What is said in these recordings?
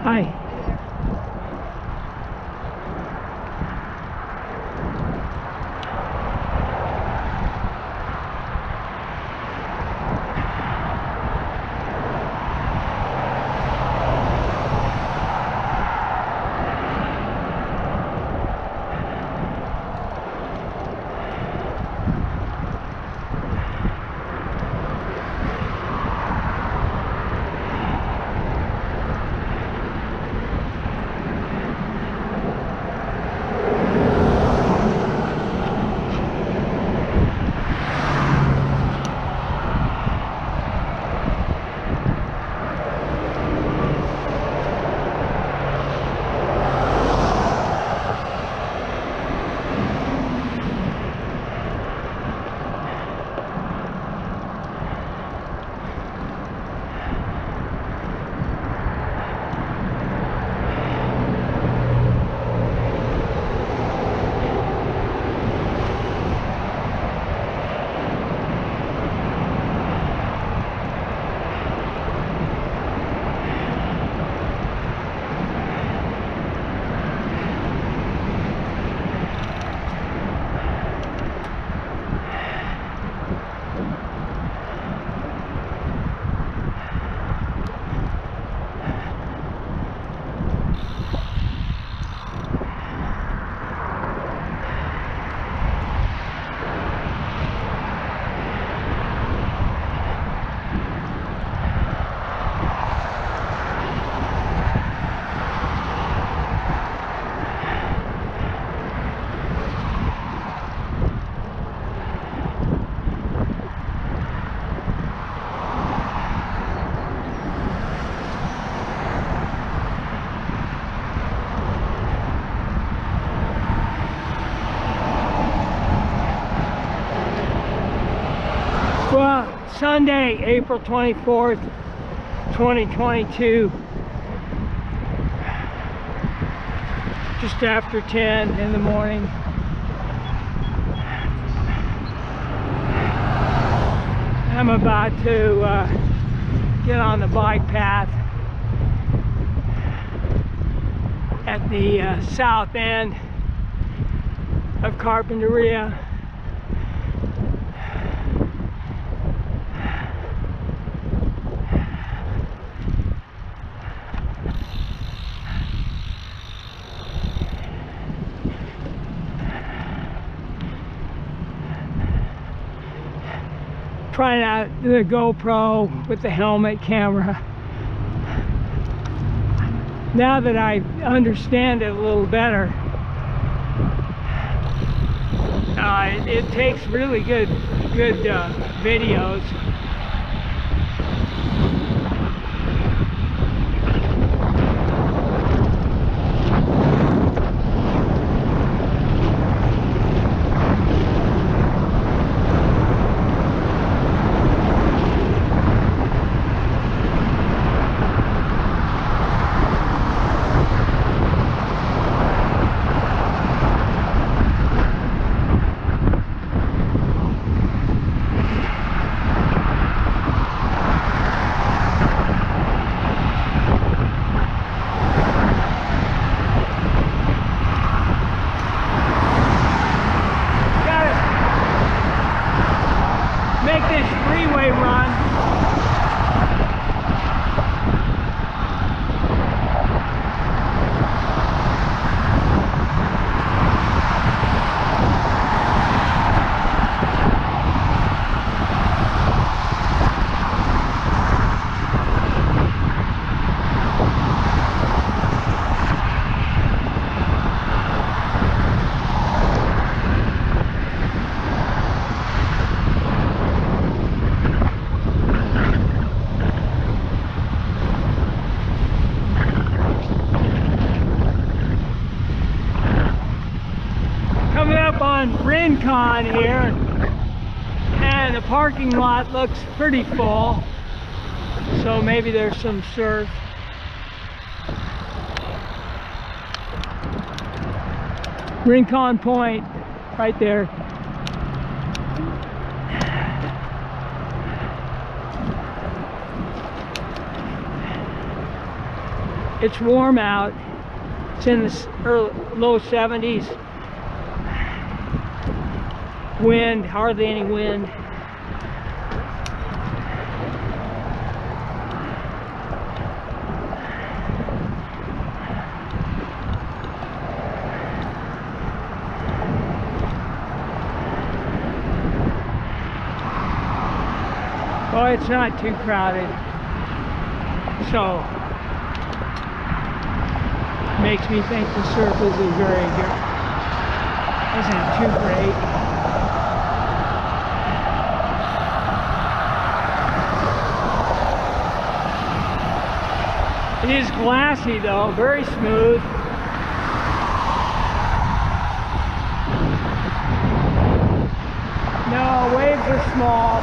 Hi. Well, Sunday, April 24th, 2022, just after 10 in the morning. I'm about to get on the bike path at the south end of Carpinteria. Trying out the GoPro with the helmet camera. Now that I understand it a little better, it takes really good videos. Make this freeway run. On Rincon here, and the parking lot looks pretty full, so maybe there's some surf. Rincon Point right there. It's warm out. It's in the low 70s. Wind, hardly any wind. Well, it's not too crowded, so makes me think the surface is very good. Isn't too great. It is glassy though, very smooth. No, waves are small.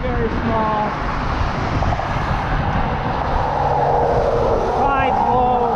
Very small. Tide's low.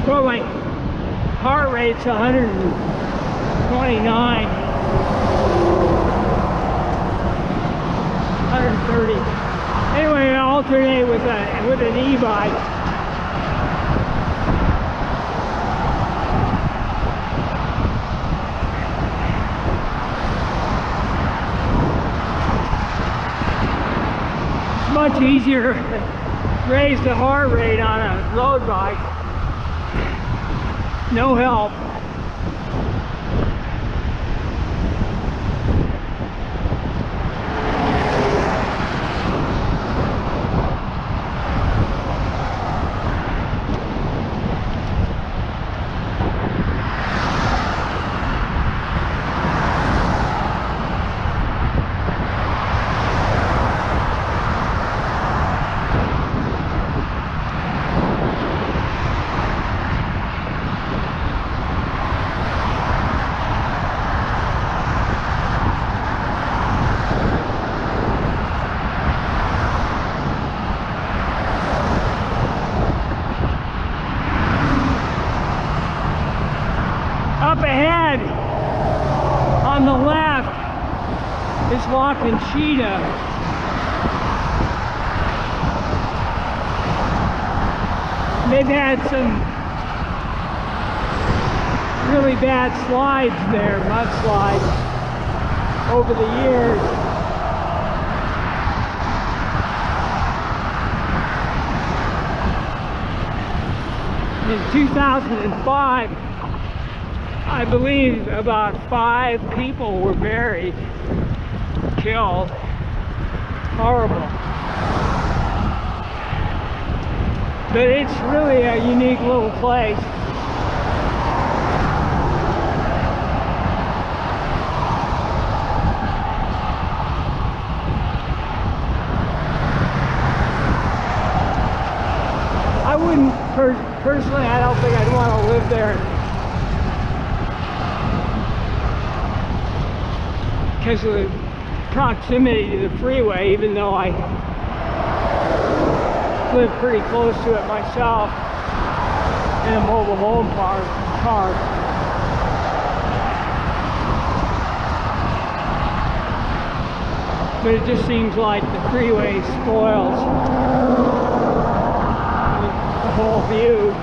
Well, my heart rate's 129, 130. Anyway, I alternate with an e-bike. It's much easier to raise the heart rate on a road bike. No help. Up ahead, on the left, is La Conchita. They've had some really bad slides there, mudslides, over the years. In 2005, I believe about 5 people were buried, killed. Horrible. But it's really a unique little place. I wouldn't, personally, I don't think I'd want to live there. Because of the proximity to the freeway, even though I live pretty close to it myself in a mobile home park. But it just seems like the freeway spoils the whole view.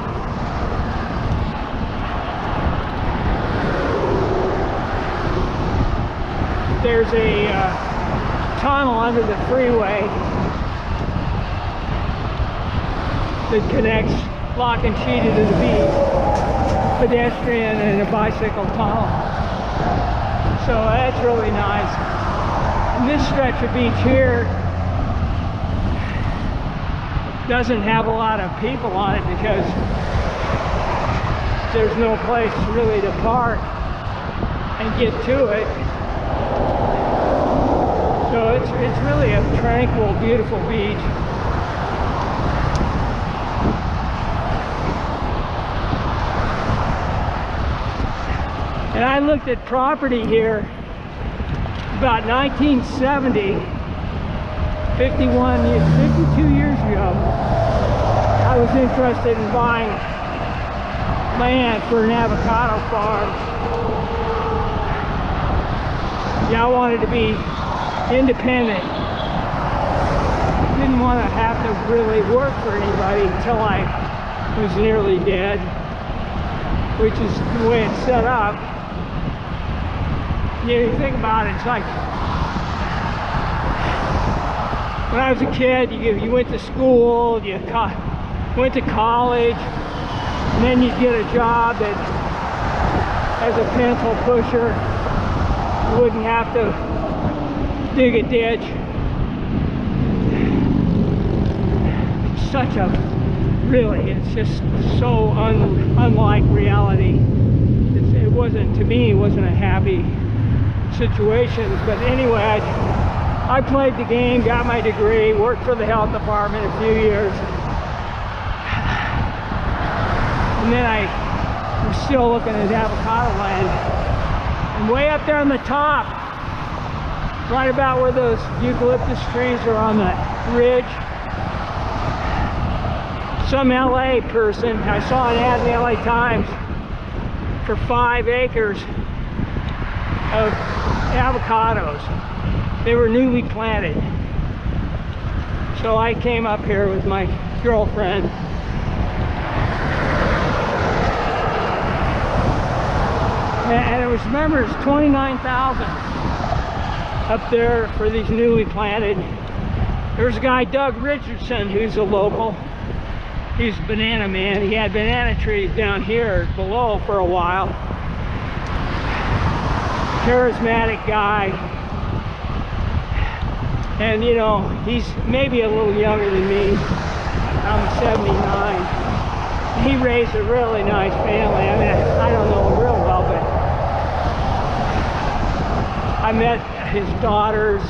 There's a tunnel under the freeway that connects Lock and Sheeta to the beach, pedestrian and a bicycle tunnel. So that's really nice. And this stretch of beach here doesn't have a lot of people on it because there's no place really to park and get to it. So it's really a tranquil, beautiful beach. And I looked at property here about 1970, 52 years ago. I was interested in buying land for an avocado farm. Yeah, I wanted to be independent. Didn't want to have to really work for anybody until I was nearly dead, which is the way it's set up. You know, you think about it, it's like when I was a kid, you went to school, you went to college, and then you'd get a job as a pencil pusher. You wouldn't have to dig a ditch. It's just so unlike reality. It wasn't, to me, it wasn't a happy situation. But anyway, I played the game, got my degree, worked for the health department a few years. And then I was still looking at avocado land. And way up there on the top, right about where those eucalyptus trees are on the ridge, some LA person, I saw an ad in the LA Times for 5 acres of avocados. They were newly planted. So I came up here with my girlfriend. And it was, remember, it's 29,000 up there for these newly planted. There's a guy, Doug Richardson, who's a local. He's a banana man. He had banana trees down here below for a while. Charismatic guy. And you know, he's maybe a little younger than me. I'm 79. He raised a really nice family. I mean, I don't know him real well, but I met his daughters.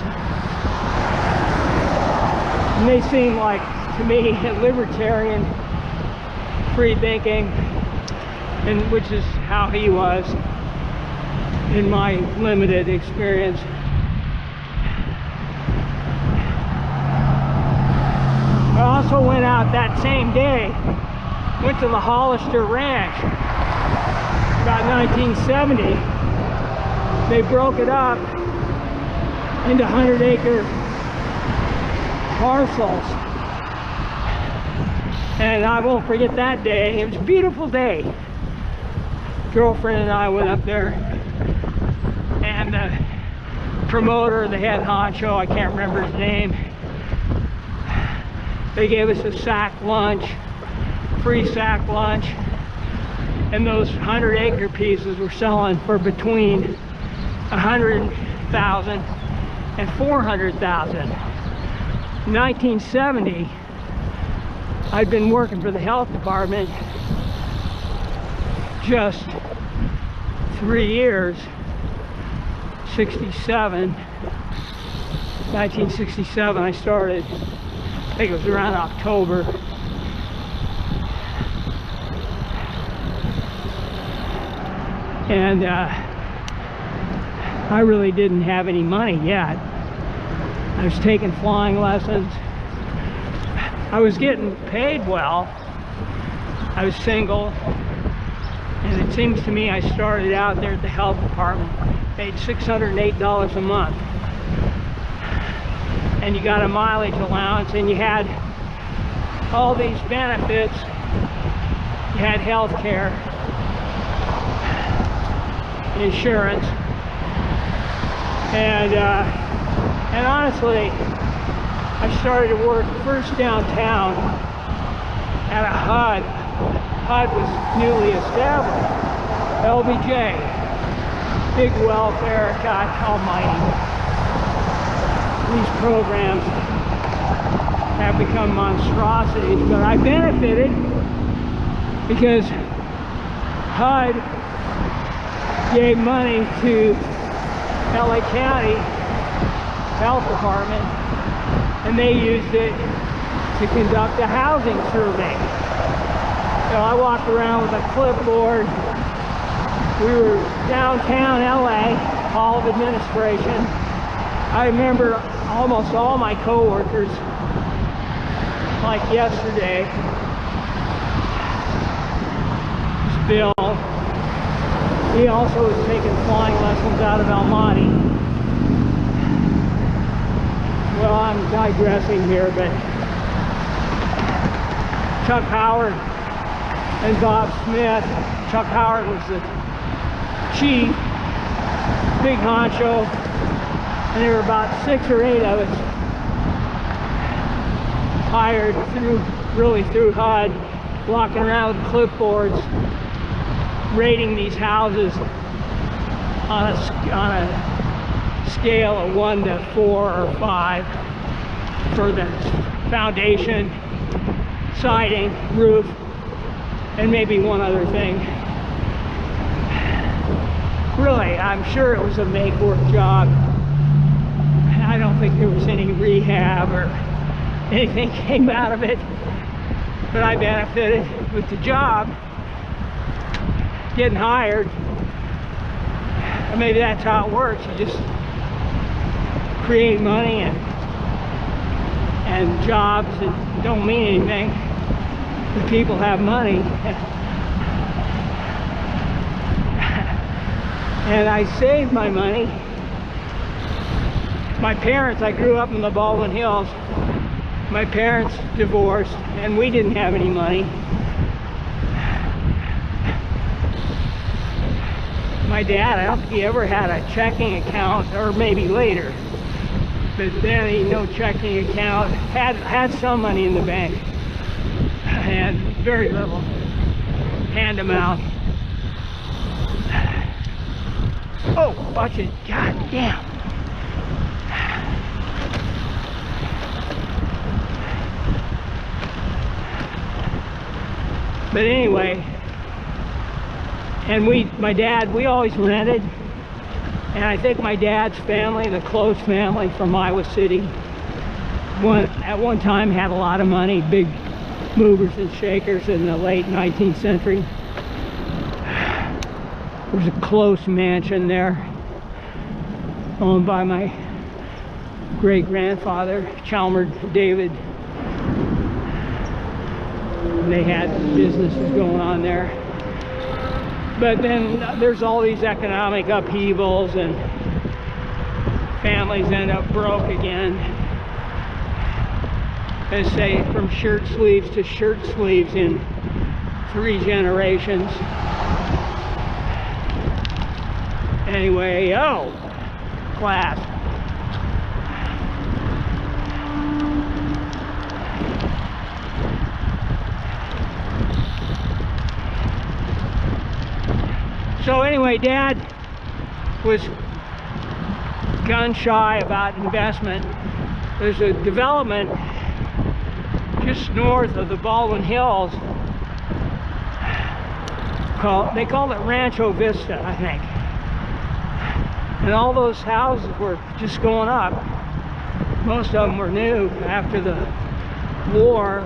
And they seem like, to me, libertarian, free thinking, and which is how he was in my limited experience. I also went out that same day, went to the Hollister Ranch, about 1970. They broke it up into 100-acre parcels. And I won't forget that day. It was a beautiful day. Girlfriend and I went up there, and the promoter, the head honcho, I can't remember his name, they gave us a sack lunch, free sack lunch, and those 100-acre pieces were selling for between $100,000 and $400,000. In 1970, I'd been working for the health department just 3 years, 1967 I started. I think it was around October. And I really didn't have any money yet. I was taking flying lessons. I was getting paid well. I was single, and it seems to me I started out there at the health department, paid $608 a month, and you got a mileage allowance, and you had all these benefits. You had health care, insurance, and honestly, I started to work first downtown at a HUD. HUD was newly established. LBJ, big welfare, God almighty. These programs have become monstrosities, but I benefited because HUD gave money to LA County Health Department, and they used it to conduct a housing survey. So I walked around with a clipboard. We were downtown LA, Hall of Administration. I remember almost all my coworkers, like yesterday. Bill, he also was taking flying lessons out of Almaty. Well, I'm digressing here, but Chuck Howard and Bob Smith. Chuck Howard was the chief, big honcho, and there were about 6 or 8 of us hired through HUD, walking around with clipboards, rating these houses on a scale of 1 to 4 or 5 for the foundation, siding, roof, and maybe one other thing. Really, I'm sure it was a make-work job. I don't think there was any rehab or anything came out of it, but I benefited with the job, getting hired. Or maybe that's how it works. You just create money and jobs that don't mean anything. The people have money. And I saved my money. My parents, I grew up in the Baldwin Hills. My parents divorced, and we didn't have any money. My dad, I don't think he ever had a checking account, or maybe later. But then he no checking account, had some money in the bank, and very little, hand amount. Oh, watch it, god damn. But anyway, and my dad, we always rented. And I think my dad's family, the close family from Iowa City, at one time had a lot of money, big movers and shakers in the late 19th century. There was a close mansion there, owned by my great-grandfather, Chalmers David. They had businesses going on there. But then there's all these economic upheavals, and families end up broke again. They say from shirt sleeves to shirt sleeves in 3 generations. Anyway, oh, class. So anyway, Dad was gun shy about investment. There's a development just north of the Baldwin Hills they call it Rancho Vista, I think. And all those houses were just going up. Most of them were new after the war.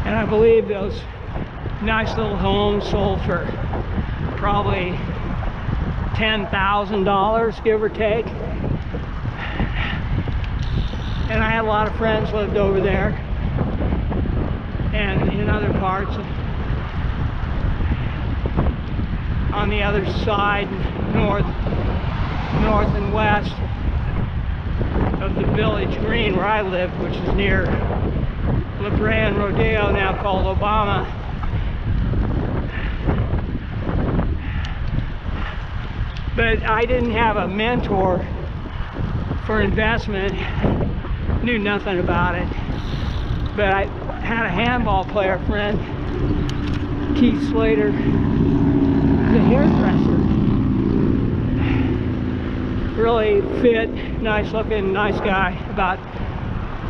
And I believe those nice little homes sold for probably $10,000, give or take. And I had a lot of friends lived over there and in other parts on the other side, north and west of the village green where I lived, which is near La Brea and Rodeo, now called Obama. But I didn't have a mentor for investment, knew nothing about it. But I had a handball player friend, Keith Slater, the hairdresser. Really fit, nice looking, nice guy, about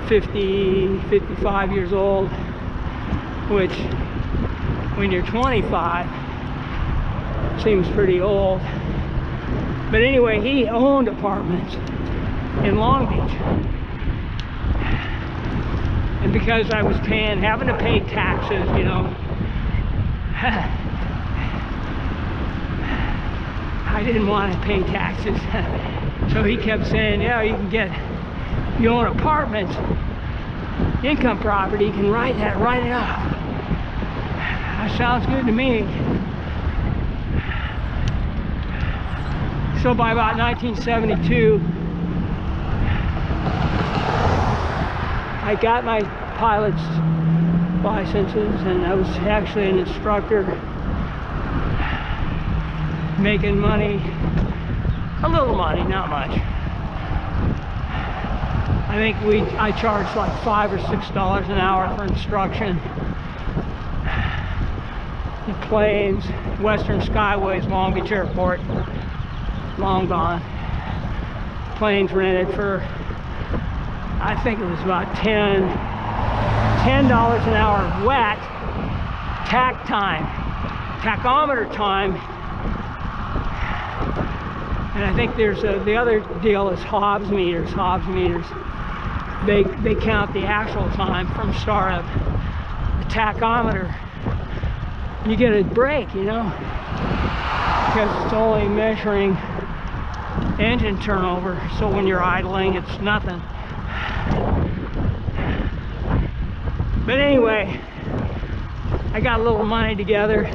50, 55 years old, which when you're 25 seems pretty old. But anyway, he owned apartments in Long Beach. And because I was having to pay taxes, you know, I didn't want to pay taxes. So he kept saying, yeah, you own apartments, income property, you can write it off. That sounds good to me. So by about 1972, I got my pilot's licenses, and I was actually an instructor, making money, a little money, not much. I think I charged like $5 or $6 an hour for instruction. The planes, Western Skyways, Long Beach Airport, long gone. Planes rented for, I think it was about $10 an hour wet, tachometer time. And I think there's the other deal is Hobbs meters. They count the actual time from startup. The tachometer, you get a break, you know, because it's only measuring engine turnover. So when you're idling, it's nothing. But anyway, I got a little money together.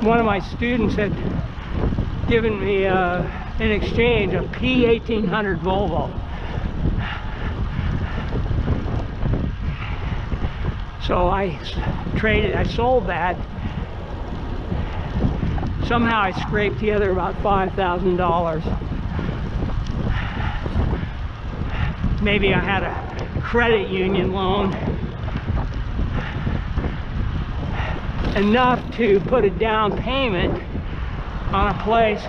One of my students had given me in exchange a P1800 Volvo. So I sold that. Somehow I scraped together about $5,000. Maybe I had a credit union loan, enough to put a down payment on a place,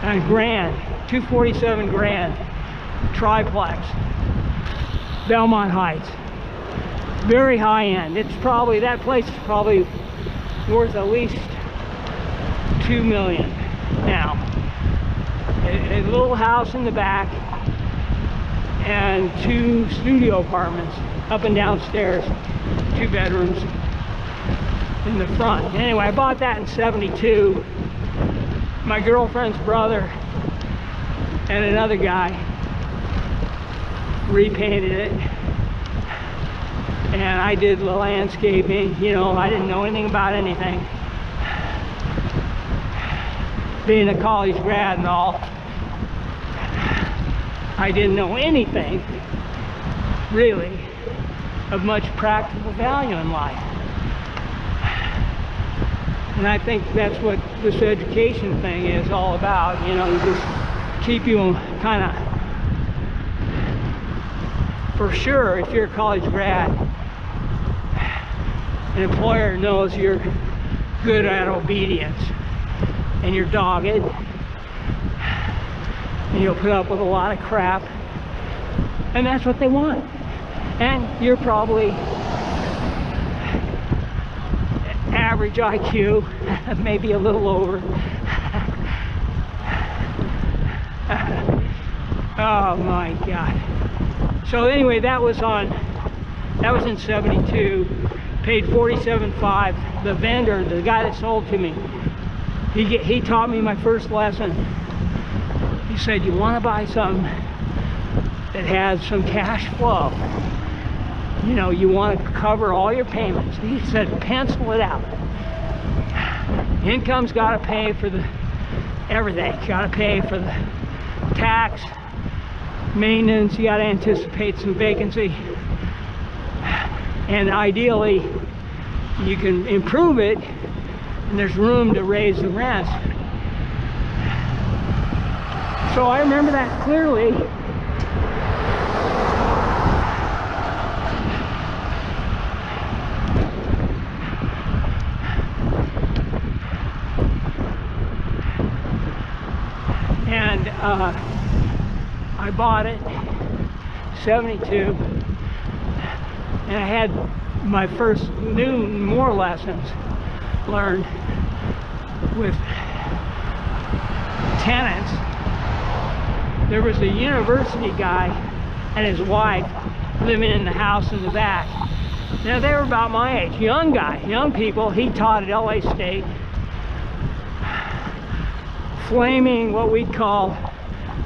a grand, $247,000, triplex, Belmont Heights, very high end. That place is probably worth at least $2 million now. A little house in the back and 2 studio apartments up and downstairs, 2 bedrooms in the front. Anyway, I bought that in '72. My girlfriend's brother and another guy repainted it, and I did the landscaping. You know, I didn't know anything about anything, being a college grad and all. I didn't know anything really of much practical value in life. And I think that's what this education thing is all about. You know, just keep you kind of, for sure, if you're a college grad, an employer knows you're good at obedience and you're dogged, and you'll put up with a lot of crap, and that's what they want. And you're probably average IQ, maybe a little over. Oh my God. So anyway, that was in '72. Paid $47.5. The vendor, the guy that sold to me, he taught me my first lesson. He said, you want to buy something that has some cash flow. You know, you want to cover all your payments. He said, pencil it out. Income's got to pay for the everything. Got to pay for the tax, maintenance. You got to anticipate some vacancy, and ideally you can improve it, and there's room to raise the rents. So I remember that clearly. And I bought it, 72, and I had my first more lessons learned with tenants. There was a university guy and his wife living in the house in the back. Now they were about my age, young people. He taught at LA State. Flaming, what we'd call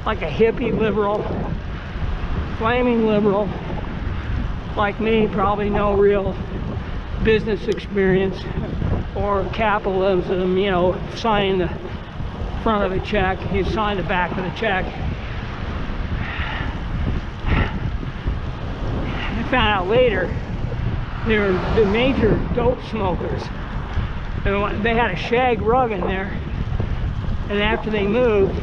like a hippie liberal, flaming liberal, like me, probably no real business experience or capitalism, you know, signing the front of a check. He signed the back of the check. I found out later they were the major dope smokers. They had a shag rug in there. And after they moved,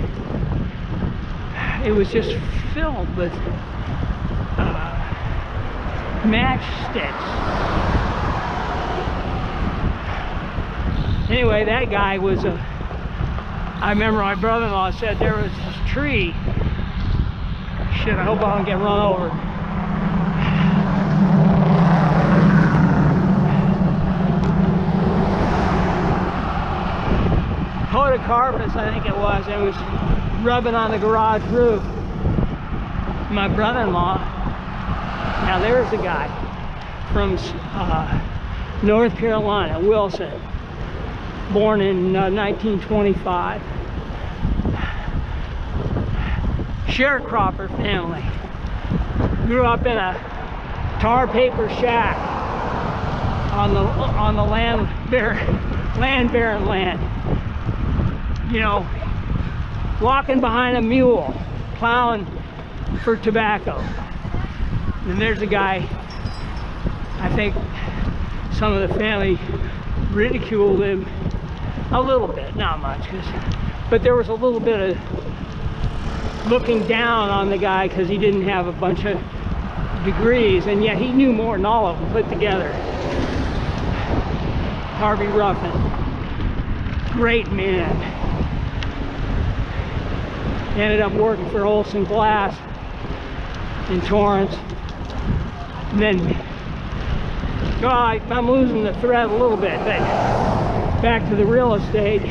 it was just filled with matchsticks. Anyway, that guy was I remember my brother-in-law said there was this tree. Shit, I hope I don't get run over. Carpets, I think it was. It was rubbing on the garage roof. My brother-in-law, now there's a guy from North Carolina, Wilson, born in 1925. Sharecropper family. Grew up in a tar paper shack on the land-barren land. You know, walking behind a mule, plowing for tobacco. And there's a guy, I think some of the family ridiculed him a little bit, not much, but there was a little bit of looking down on the guy because he didn't have a bunch of degrees, and yet he knew more than all of them put together. Harvey Ruffin, great man. Ended up working for Olson Glass in Torrance. And then, I'm losing the thread a little bit, but back to the real estate.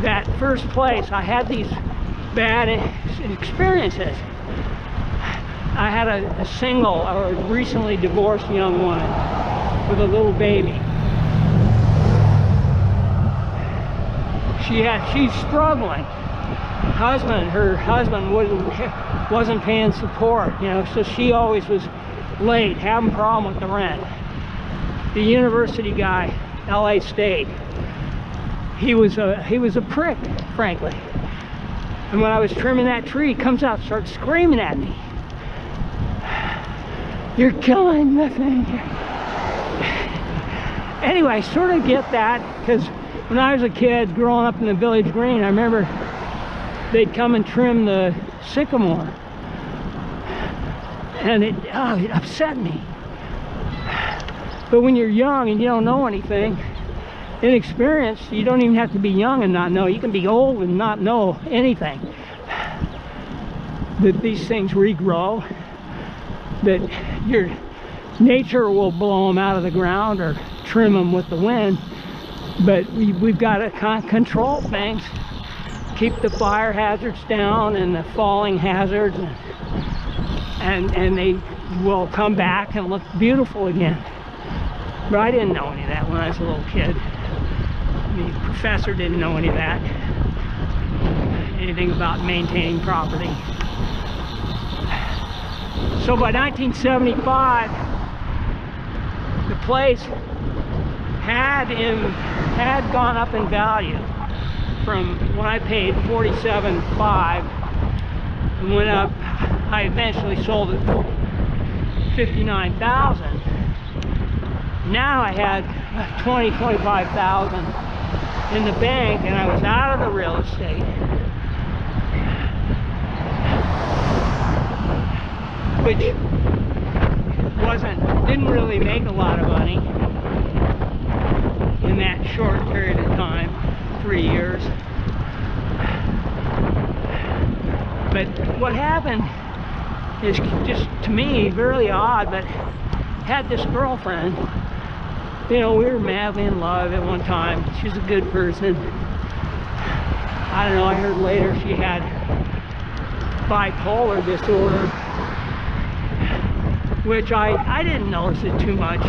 That first place, I had these bad experiences. I had a single or recently divorced young woman with a little baby. She's struggling. Her husband wasn't paying support, you know, so she always was late, having a problem with the rent. The university guy, LA State, he was a prick, frankly. And when I was trimming that tree, he comes out, starts screaming at me. You're killing the thing. Anyway, I sort of get that, because when I was a kid growing up in the Village Green, I remember they'd come and trim the sycamore, and it upset me. But when you're young and you don't know anything, inexperienced, you don't even have to be young and not know. You can be old and not know anything. That these things regrow, that your nature will blow them out of the ground or trim them with the wind. But we've got to control things, keep the fire hazards down and the falling hazards. and they will come back and look beautiful again. But I didn't know any of that when I was a little kid. The professor didn't know any of that, anything about maintaining property. So by 1975, the place had gone up in value from when I paid $47,500 and went up. I eventually sold it for $59,000. Now I had $25,000 in the bank, and I was out of the real estate. Which didn't really make a lot of money in that short period of time, 3 years. But what happened is just, to me, very odd, but had this girlfriend, you know, we were madly in love at one time. She's a good person. I don't know, I heard later she had bipolar disorder, which I didn't notice it too much.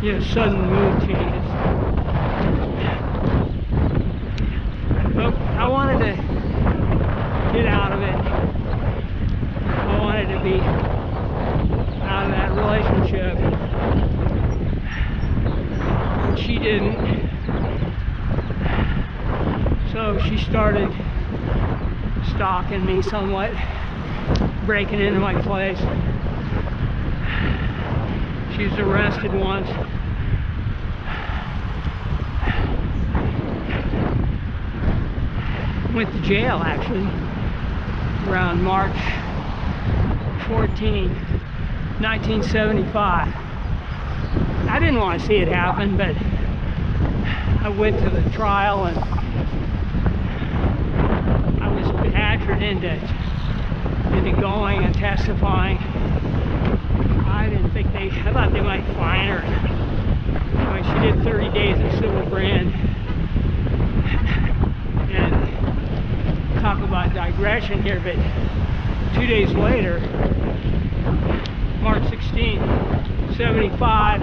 You know, sudden mood changes. But I wanted to get out of it. I wanted to be out of that relationship. And she didn't. So she started stalking me somewhat, breaking into my place. She was arrested once. Went to jail, actually, around March 14, 1975. I didn't want to see it happen, but I went to the trial and I was badgered into going and testifying. I didn't think I thought they might fine her. Anyway, she did 30 days of civil brand. And talk about digression here, but 2 days later, March 16, 75,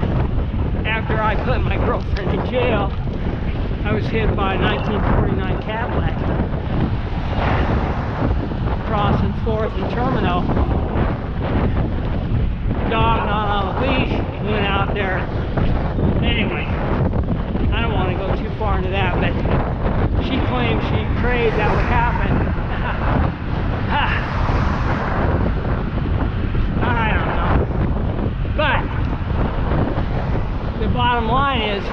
after I put my girlfriend in jail, I was hit by a 1949 Cadillac crossing 4th and Terminal. Dog not on a leash, went out there. Anyway, I don't want to go too far into that, but she claimed she prayed that would happen. I don't know. But the bottom line is,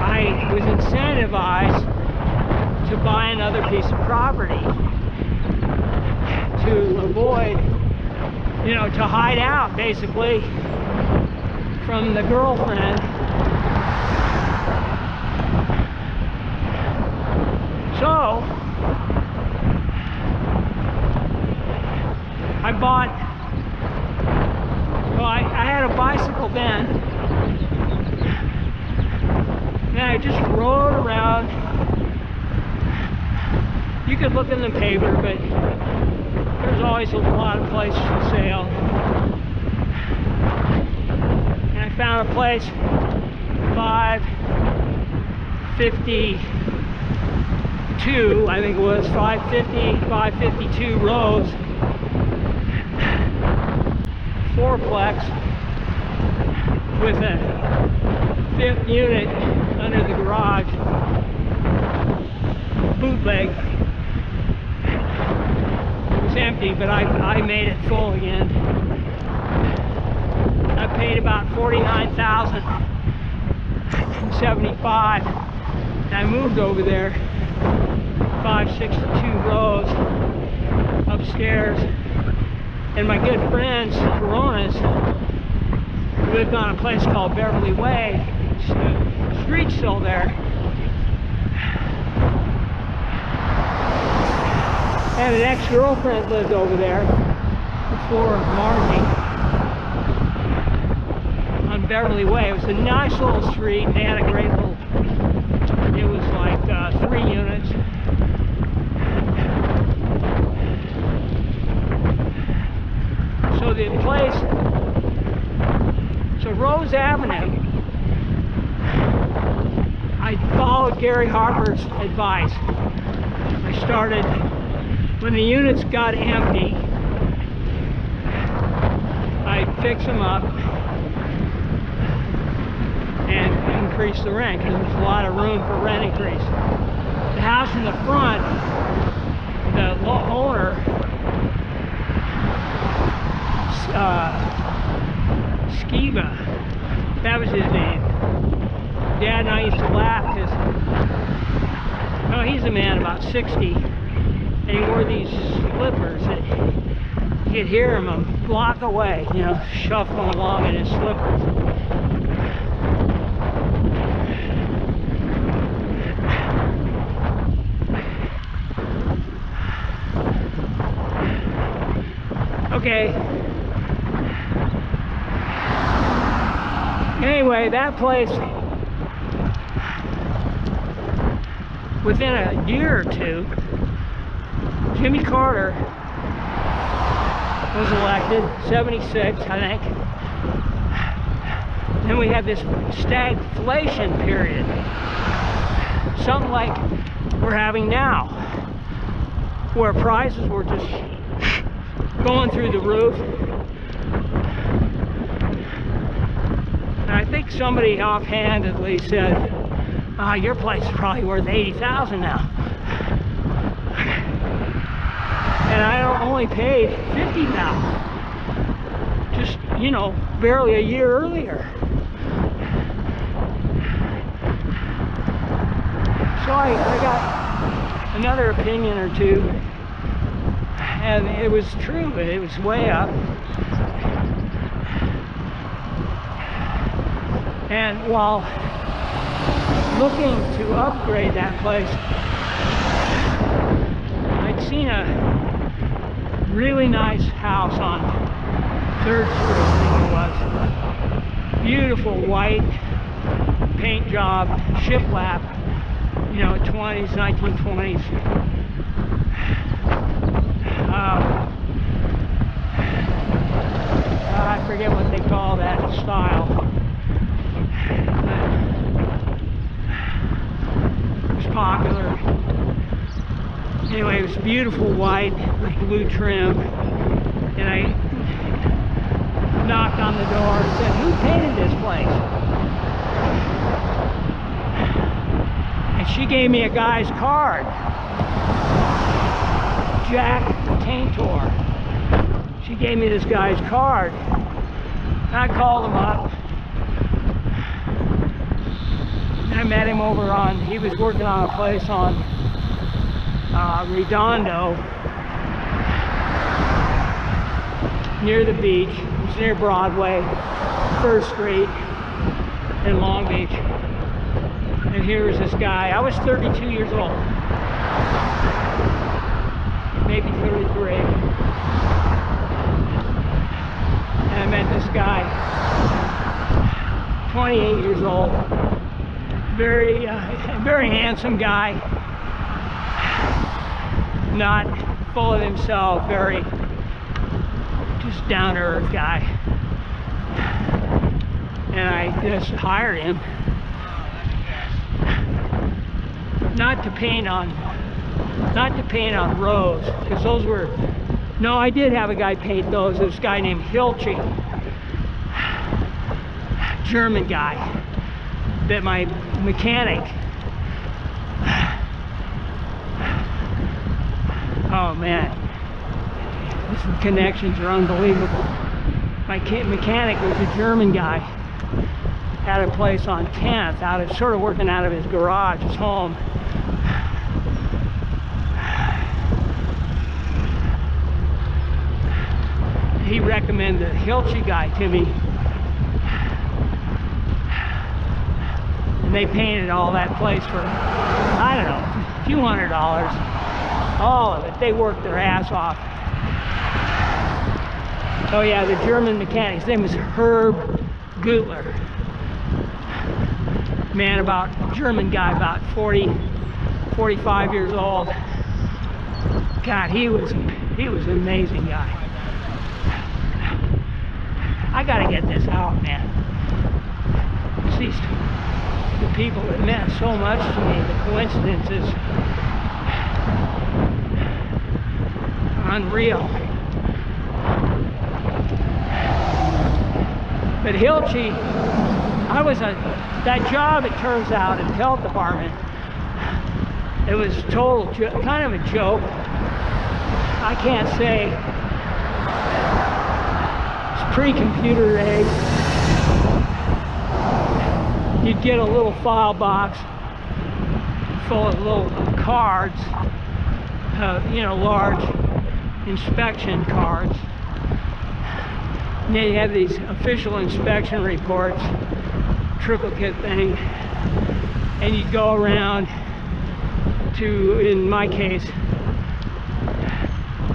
I was incentivized to buy another piece of property to avoid, you know, to hide out basically from the girlfriend. So I bought, well, I had a bicycle then, and I just rode around. You could look in the paper, but there's always a lot of places for sale. And I found a place, 552, I think it was 552 rows, fourplex with a 5th unit under the garage, bootleg. It was empty, but I made it full again. I paid about $49,075, and I moved over there, 562 rows upstairs, and my good friends, Coronas, lived on a place called Beverly Way. The street's still there. And an ex-girlfriend lived over there before Margie on Beverly Way. It was a nice little street. They had a great little, it was like Gary Harper's advice. I started, when the units got empty, I'd fix them up and increase the rent, because there's a lot of room for rent increase. The house in the front, the owner, Skiba, that was his name. Dad and I used to laugh because, oh, he's a man about 60, and he wore these slippers that you could hear him a block away, you know, shuffling along in his slippers. Okay. Anyway, that place, within a year or two, Jimmy Carter was elected, 76, I think. Then we had this stagflation period, something like we're having now, where prices were just going through the roof. And I think somebody offhandedly said, "Oh, your place is probably worth $80,000 now." And I only paid $50,000, just, you know, barely a year earlier. So I got another opinion or two, and it was true, it was way up. And while looking to upgrade that place, I'd seen a really nice house on 3rd Street, I think it was. Beautiful white paint job, shiplap, you know, 20s, 1920s. I forget what they call that style. It was popular. Anyway, it was beautiful white with blue trim, and I knocked on the door and said, "Who painted this place?" And she gave me a guy's card, Jack Taintor. She gave me this guy's card. I called him up. I met him over on, he was working on a place on Redondo, near the beach. It was near Broadway, 1st Street in Long Beach. And here was this guy. I was 32 years old, maybe 33. And I met this guy, 28 years old, very handsome guy, not full of himself, very just down-to-earth guy. And I just hired him, not to paint on rows, because those were, no, I did have a guy paint those. This guy named Hilche, German guy, that my mechanic, oh man, these connections are unbelievable. My mechanic was a German guy, had a place on 10th, sort of working out of his garage, his home. He recommended the Hilche guy to me, and they painted all that place for, I don't know, a few $100, all of it. They worked their ass off. Oh yeah, the German mechanic, his name was Herb Gutler. Man, German guy, about 40, 45 years old. God, he was an amazing guy. I gotta get this out, man. the people that meant so much to me, the coincidences, are unreal. But Hilchi, that job, it turns out, in the health department, it was kind of a joke. I can't say. It's pre-computer age. You'd get a little file box full of little cards, you know, large inspection cards. And then you have these official inspection reports, triplicate thing, and you'd go around to, in my case,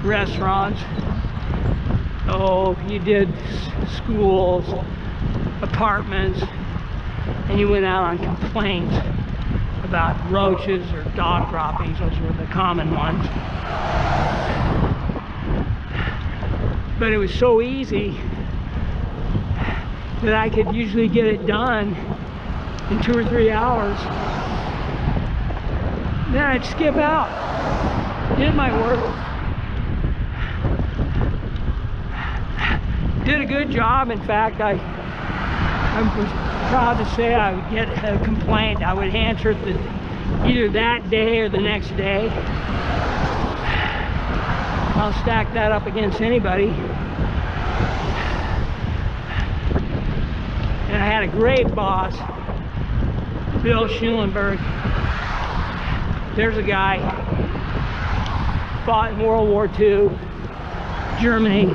restaurants. Oh, you did schools, apartments, and you went out on complaints about roaches or dog droppings. Those were the common ones. But it was so easy that I could usually get it done in 2 or 3 hours. Then I'd skip out, did my work, did a good job. In fact, I was proud to say I would get a complaint. I would answer it either that day or the next day. I'll stack that up against anybody. And I had a great boss, Bill Schulenberg. There's a guy, fought in World War II, Germany,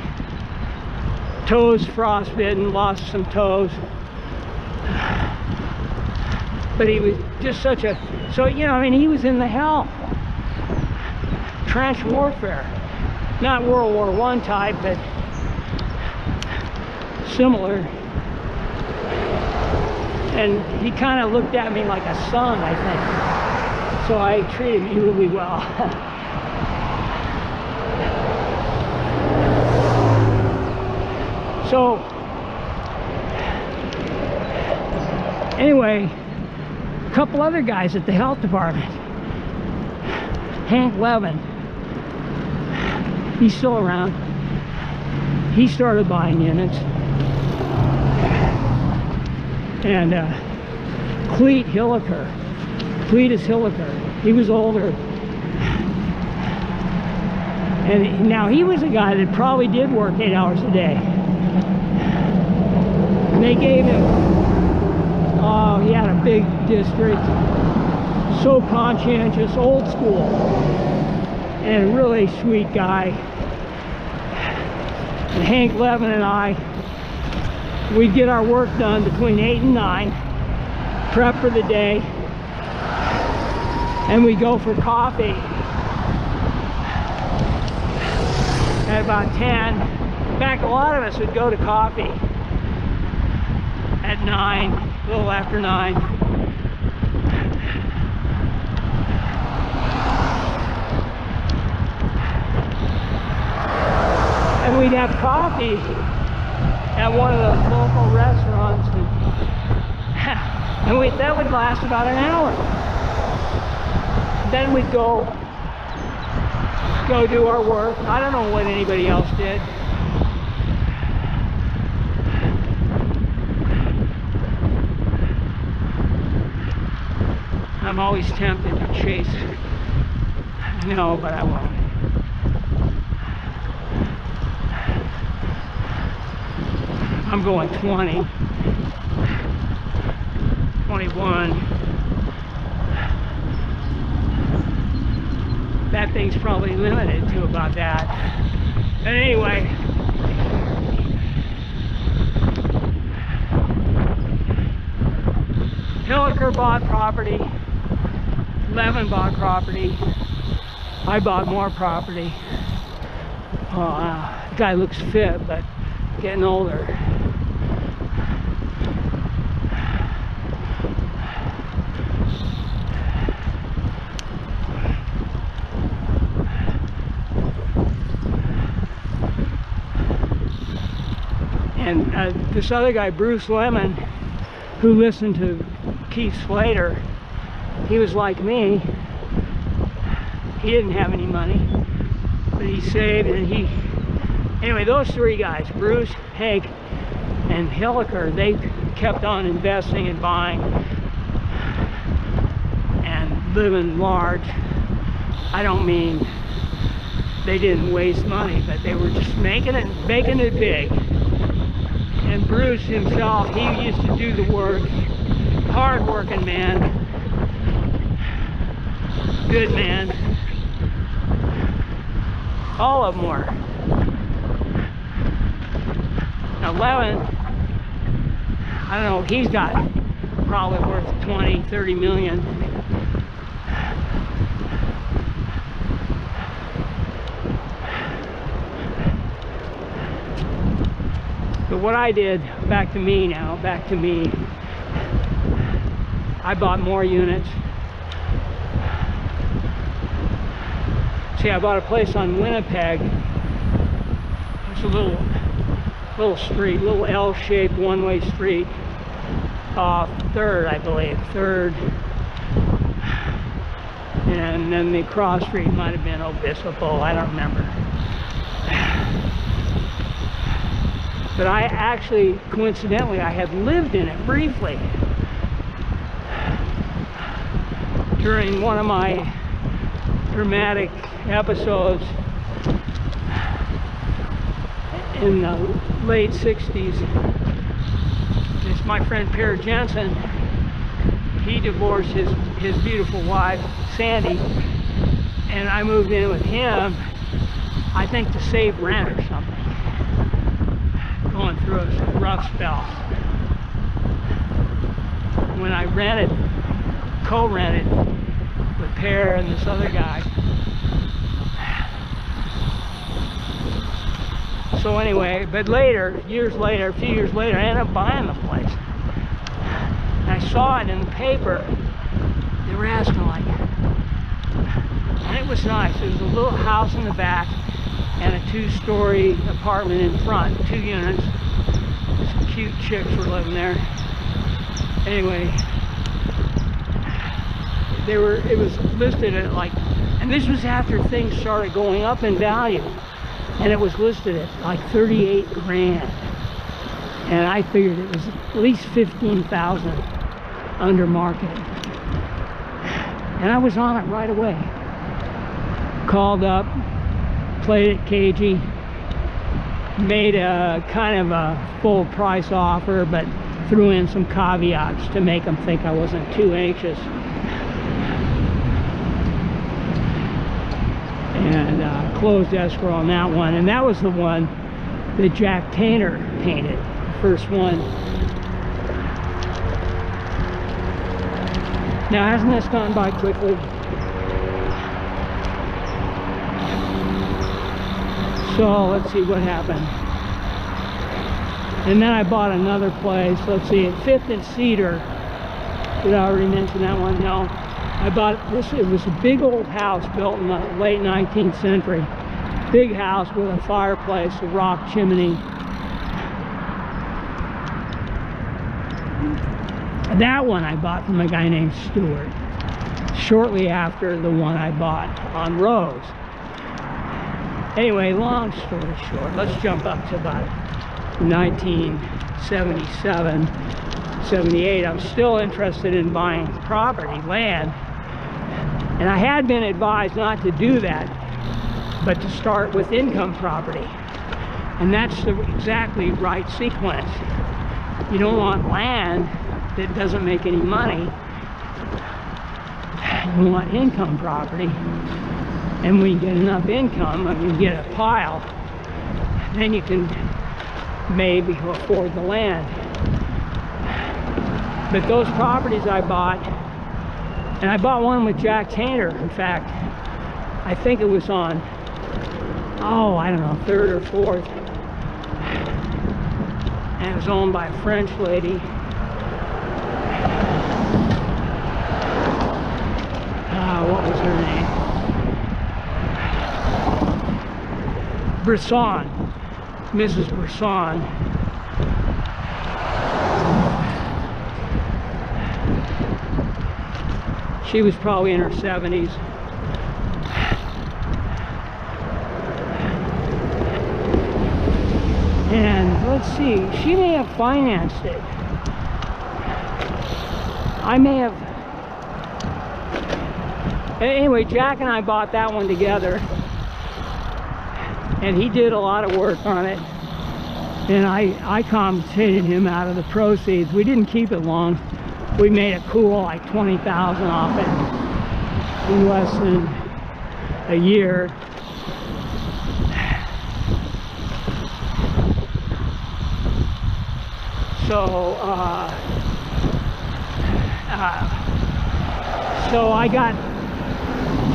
toes frostbitten, lost some toes. But he was just such a, so, you know, I mean, he was in the hell. Trench warfare. Not World War I type, but similar. And he kind of looked at me like a son, I think. So I treated me really well. So, anyway, a couple other guys at the health department. Hank Levin, he's still around. He started buying units. And Cletus Hilliker, he was older. And now he was a guy that probably did work 8 hours a day. And they gave him, oh, he had a big district, so conscientious, old school, and a really sweet guy. And Hank Levin and I, we'd get our work done between 8 and 9, prep for the day, and we'd go for coffee at about 10. In fact, a lot of us would go to coffee at 9, a little after 9. And we'd have coffee at one of the local restaurants, and that would last about an hour. Then we'd go do our work. I don't know what anybody else did. I'm always tempted to chase. No, but I won't. I'm going 20, 21. That thing's probably limited to about that. But anyway, Hilliker bought property, Levin bought property, I bought more property. Oh, the guy looks fit, but getting older. And this other guy, Bruce Lemon, who listened to Keith Slater, he was like me. He didn't have any money, but he saved, and anyway, those three guys, Bruce, Hank, and Hilliker, they kept on investing and buying and living large. I don't mean they didn't waste money, but they were just making it big. And Bruce himself, he used to do the work, hard-working man, good man. All of them were. Now Levin, I don't know, he's got probably worth 20, 30 million. But what I did, back to me, I bought more units. See, I bought a place on Winnipeg. It's a little street, little L-shaped one-way street off 3rd, I believe, 3rd. And then the cross street might have been Obispo, I don't remember. But I actually, coincidentally, I had lived in it briefly during one of my dramatic episodes in the late 60s. It's my friend Per Jensen. He divorced his beautiful wife, Sandy, and I moved in with him, I think to save rent or something. Going through a rough spell. When I co-rented with Per and this other guy. So anyway, but later, a few years later, I ended up buying the place. And I saw it in the paper. They were asking like, and it was nice. It was a little house in the back and a 2-story apartment in front, 2 units. Some cute chicks were living there. Anyway, it was listed at like, and this was after things started going up in value, and it was listed at like 38 grand. And I figured it was at least 15,000 under market. And I was on it right away. Called up, played it cagey, made a kind of a full price offer, but threw in some caveats to make them think I wasn't too anxious. And closed escrow on that one. And that was the one that Jack Tainer painted, the first one. Now, hasn't this gone by quickly? So let's see what happened. And then I bought another place. Let's see, at 5th and Cedar. Did I already mention that one? No. I bought this. It was a big old house built in the late 19th century. Big house with a fireplace, a rock chimney. That one I bought from a guy named Stewart, shortly after the one I bought on Rose. Anyway, long story short, let's jump up to about 1977, 78. I'm still interested in buying property, land. And I had been advised not to do that, but to start with income property. And that's the exactly right sequence. You don't want land that doesn't make any money. You want income property. And when you get enough income, I mean, you get a pile, then you can maybe afford the land. But those properties I bought, and I bought one with Jack Tainer, in fact, I think it was on, oh, I don't know, 3rd or 4th. And it was owned by a French lady. What was her name? Brisson, Mrs. Brisson. She was probably in her 70s. And let's see, she may have financed it. I may have. Anyway, Jack and I bought that one together. And he did a lot of work on it. And I compensated him out of the proceeds. We didn't keep it long. We made a cool like $20,000 off it in less than a year. So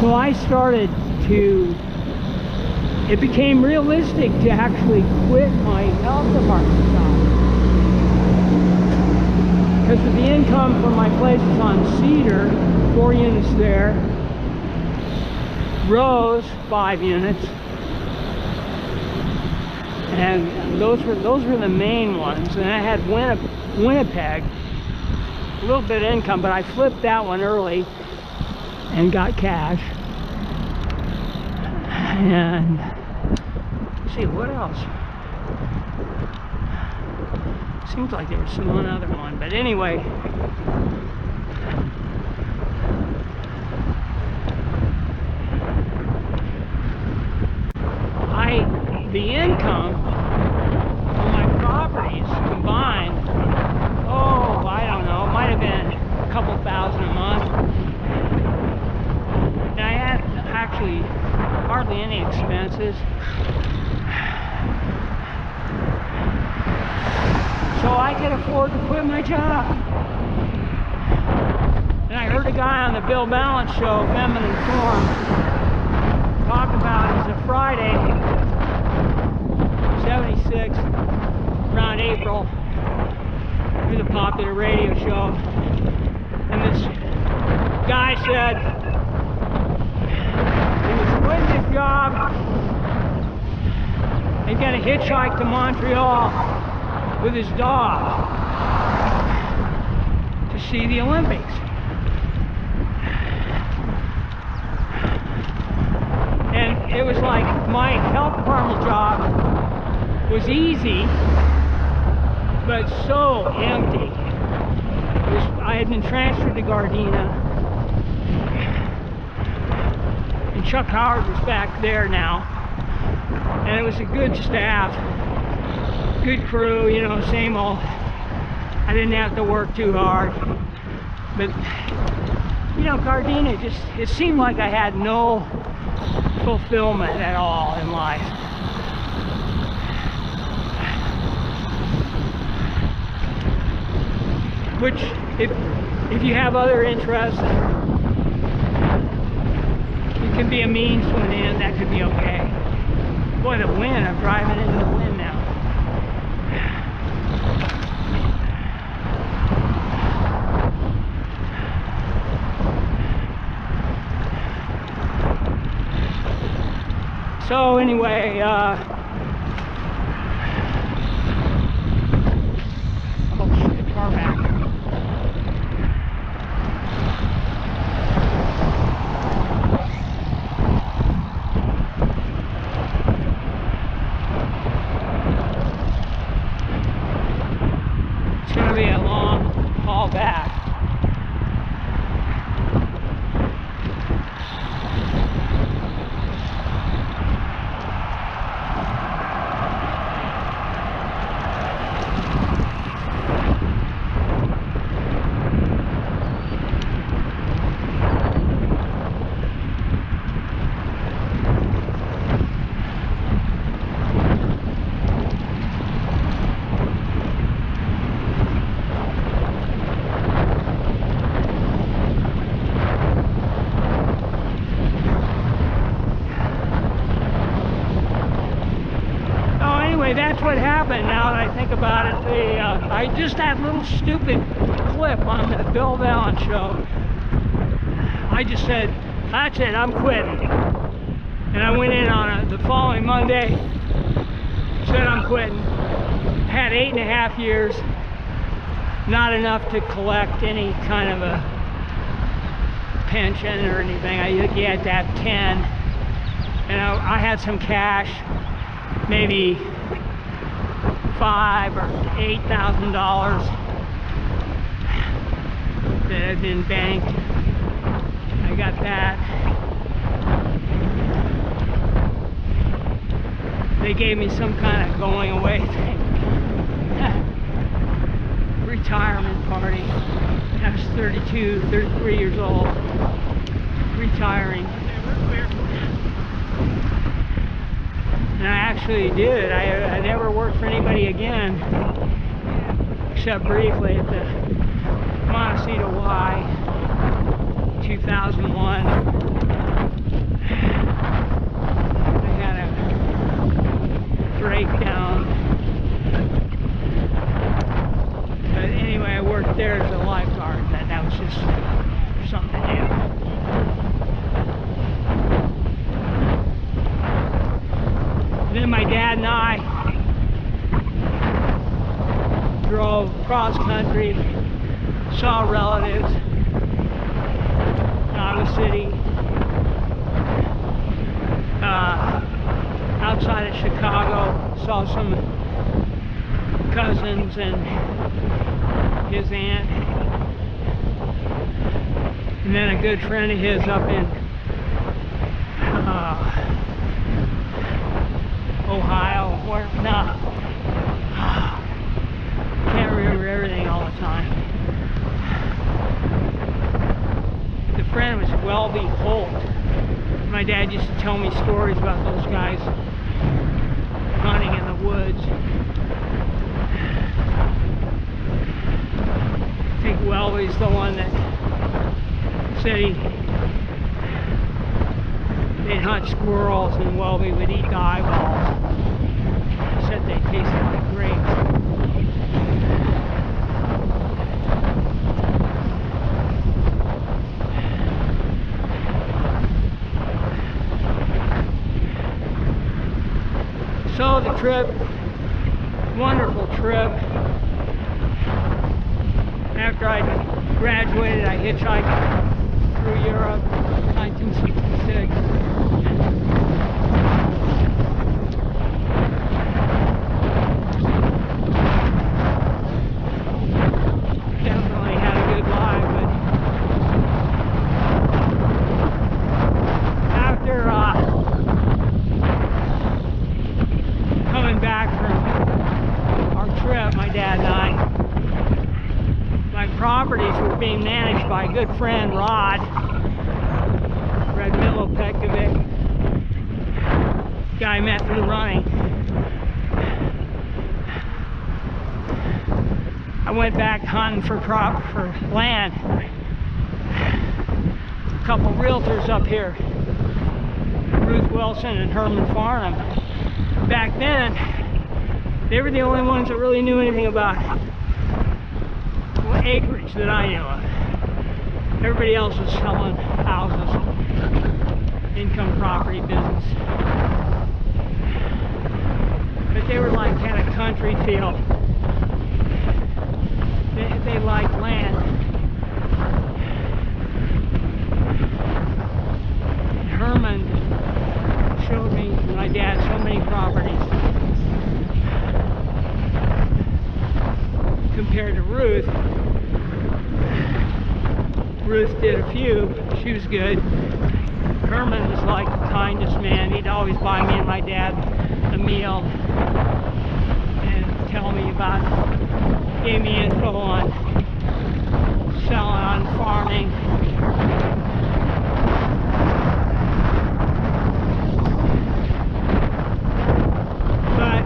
I started to, it became realistic to actually quit my health department job. Because of the income from my places on Cedar, 4 units there, Rose, 5 units, and those were the main ones. And I had Winnipeg, a little bit of income, but I flipped that one early and got cash. And let's see what else. Seems like there was one other one, but anyway. The income from my properties combined, oh, I don't know, it might have been a couple thousand a month. And I had actually hardly any expenses. So I could afford to quit my job. And I heard a guy on the Bill Balance show, Feminine Form, talk about it was a Friday, 76, around April, it was a popular radio show, and this guy said he was quitting his job. He's gonna hitchhike to Montreal with his dog to see the Olympics. And it was like my health department job was easy, but so empty. I had been transferred to Gardena, and Chuck Howard was back there now, and it was a good staff, good crew, you know, same old. I didn't have to work too hard, but you know, Gardena just, it seemed like I had no fulfillment at all in life. Which, if you have other interests, it can be a means to an end, that could be okay. Boy, the wind, I'm driving into the wind now. So anyway, it's going to be a long haul back. That's what happened. Now that I think about it, I just that little stupid clip on the Bill Valance show. I just said, "That's it, I'm quitting." And I went in on the following Monday, said I'm quitting. Had 8.5 years, not enough to collect any kind of a pension or anything. I think you had to have 10. And I had some cash, maybe $5,000 or $8,000 that had been banked. I got that. They gave me some kind of going away thing. Retirement party. I was 32, 33 years old. Retiring. And I actually did. I never worked for anybody again, except briefly at the Montecito Y, 2001. I had a breakdown. But anyway, I worked there as a lifeguard. That was just something new. Then my dad and I drove cross country, saw relatives in Iowa City, outside of Chicago, saw some cousins and his aunt, and then a good friend of his up in Ohio, where, no, can't remember everything all the time. The friend was Welby Holt. My dad used to tell me stories about those guys hunting in the woods. I think Welby's the one that said they'd hunt squirrels and Welby would eat the eyeballs. Said they tasted like grapes. So the trip, wonderful trip. After I graduated, I hitchhiked through Europe, 1966. Definitely had a good life, but after coming back from our trip, my dad and I, my properties were being managed by a good friend, Rod Pektovic, guy I met through running. I went back hunting for land. A couple realtors up here, Ruth Wilson and Herman Farnham. Back then, they were the only ones that really knew anything about acreage that I knew of. Everybody else was selling houses, income property business. But they were like kind of country feel. They liked land. Herman showed me, my dad, so many properties. Compared to Ruth. Ruth did a few. She was good. Herman was like the kindest man. He'd always buy me and my dad a meal and tell me about, gave me info on selling, on farming. But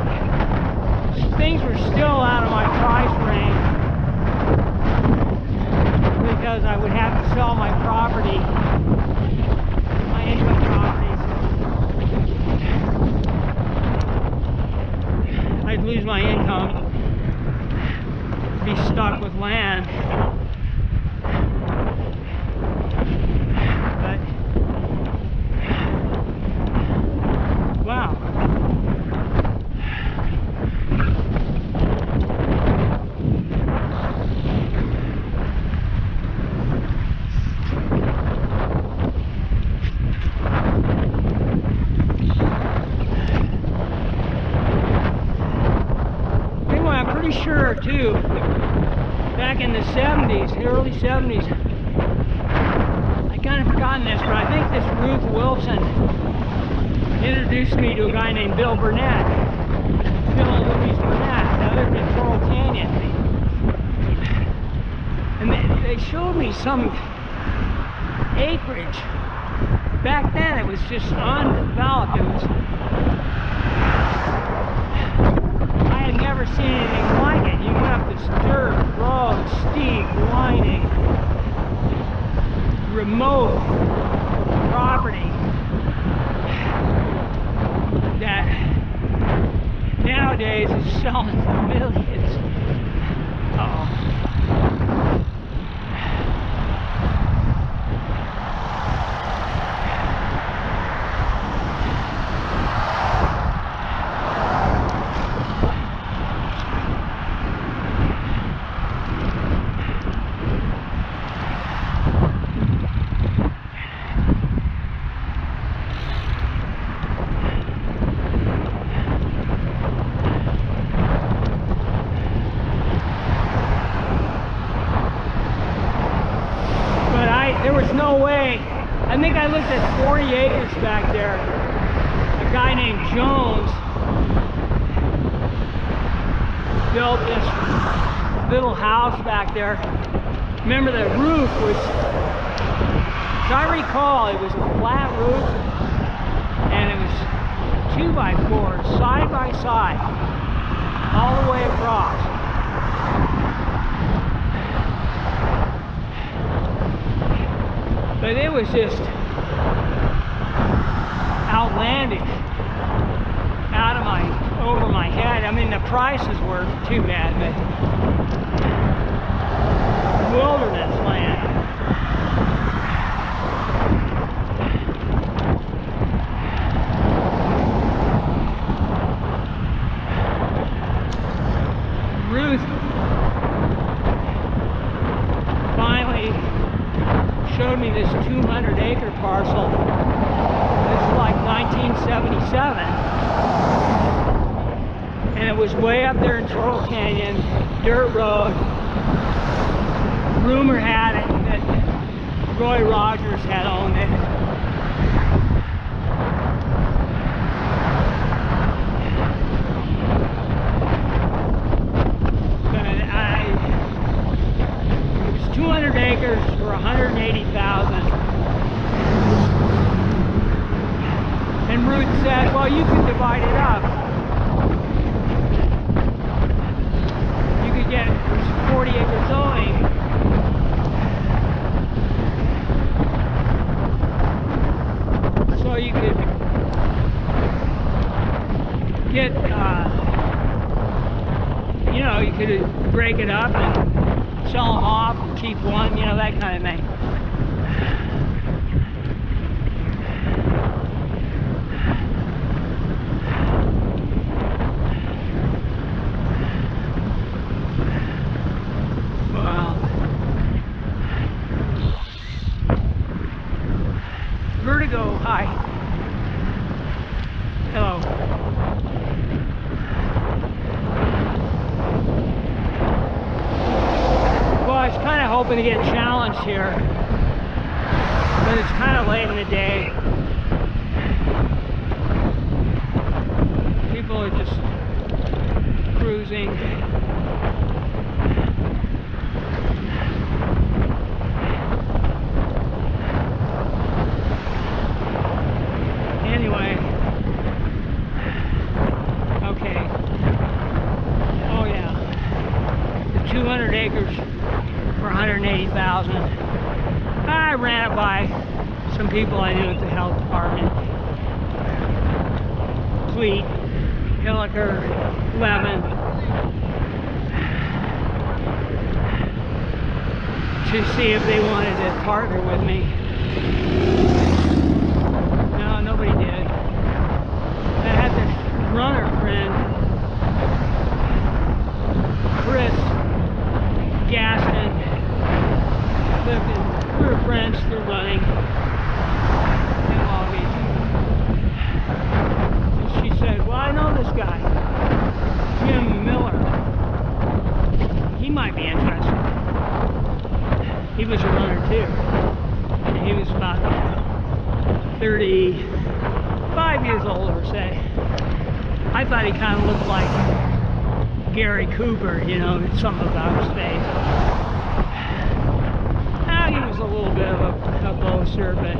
things were still out of my price range because I would have to sell my property, my income properties. I'd lose my income, be stuck with land. But wow. sure too, back in the 70s, the early 70s, I kind of forgotten this, but I think this Ruth Wilson introduced me to a guy named Bill Burnett. Bill and Louise Burnett. Now they're in Coral Canyon. And they showed me some acreage. Back then it was just undeveloped. I had never seen anything like it. You went up this dirt road, steep, winding, remote property that nowadays is selling for millions. Uh-oh. There was no way. I think I looked at 40 acres back there. A guy named Jones built this little house back there. Remember, the roof was, as I recall, it was a flat roof, and it was 2x4 side by side all the way across. But it was just outlandish, over my head. I mean, the prices were too bad, but wilderness land. Ruth finally showed me this 200-acre parcel. This is like 1977, and it was way up there in Coral Canyon, dirt road. Rumor had it that Roy Rogers had owned it. It was 200 acres for $180,000. And Ruth said, well, you could divide it up. You could get 40 acre zoning. So you could get, you know, you could break it up and sell them off and keep one, you know, that kind of thing. Vertigo, hi. Hello. Well, I was kind of hoping to get challenged here, but it's kind of late in the day. People are just cruising. Anyway, okay. Oh yeah, the 200 acres for $180,000. I ran it by some people I knew at the health department. Fleet, Hilliker, Levin, to see if they wanted to partner with me. Nobody did. I had this runner friend, Chris Gaston, we were friends through running in Long Beach. And she said, well, I know this guy, Jim Miller. 35 years older, say. I thought he kind of looked like Gary Cooper, you know, something about his face. He was a little bit of a boaster, but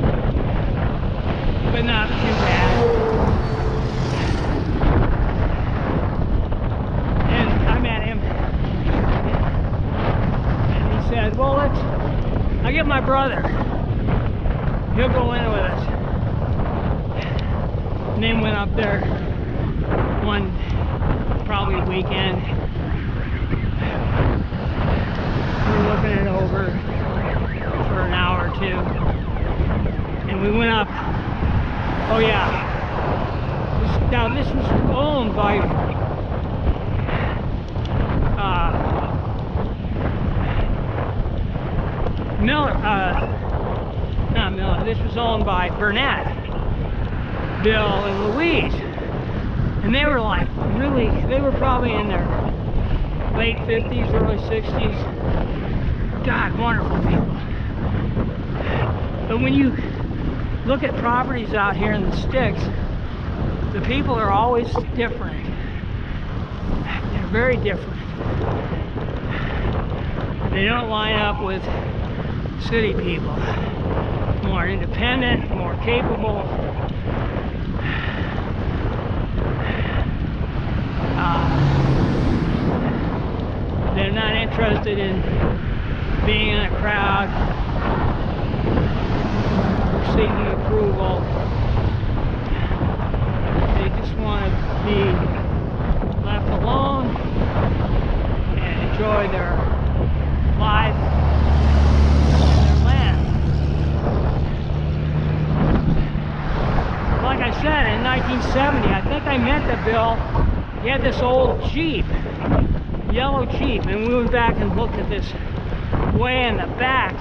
not too bad. And I met him, and he said, well, I'll get my brother. He'll go in with us. And then went up there one probably weekend. We were looking it over for an hour or two. And we went up. Oh yeah. Now this was owned by Miller. Not Miller. This was owned by Burnett, Bill, and Louise. And they were like they were probably in their late 50s, early 60s. God, wonderful people. But when you look at properties out here in the sticks, the people are always different. They're very different. They don't line up with city people. More independent, more capable. They're not interested in being in a crowd, seeking approval. They just want to be left alone and enjoy their life and their land. Like I said, in 1970, I think I met the Bill. He had this old Jeep, yellow Jeep, and we went back and looked at this way in the back.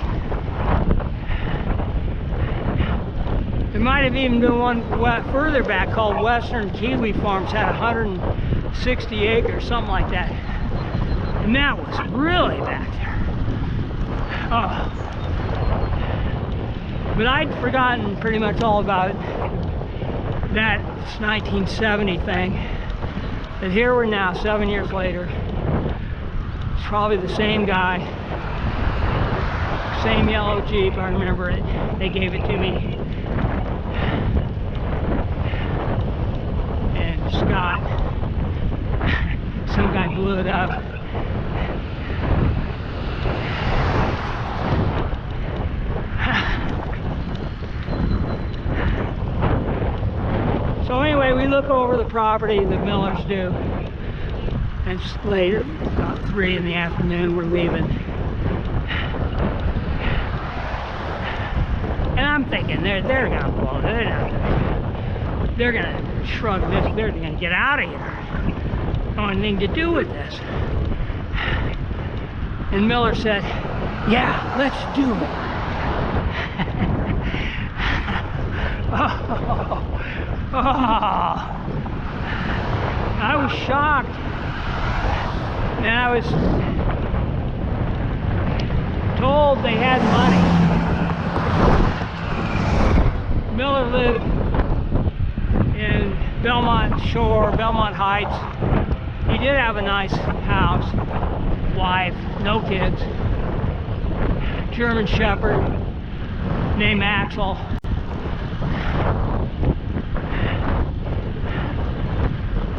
There might have even been one further back called Western Kiwi Farms, had 160 acres, something like that. And that was really back there. Oh. But I'd forgotten pretty much all about that 1970 thing. But here we're now, 7 years later. It's probably the same guy, same yellow Jeep. I remember it. They gave it to me. And Scott, some guy blew it up. So anyway, we look over the property, the Millers do, and later, about 3 in the afternoon, we're leaving. And I'm thinking, they're gonna blow it. They're gonna shrug this. They're gonna get out of here. No anything to do with this. And Miller said, "Yeah, let's do it." Oh, I was shocked, and I was told they had money. Miller lived in Belmont Shore, Belmont Heights. He did have a nice house, wife, no kids, German Shepherd named Axel.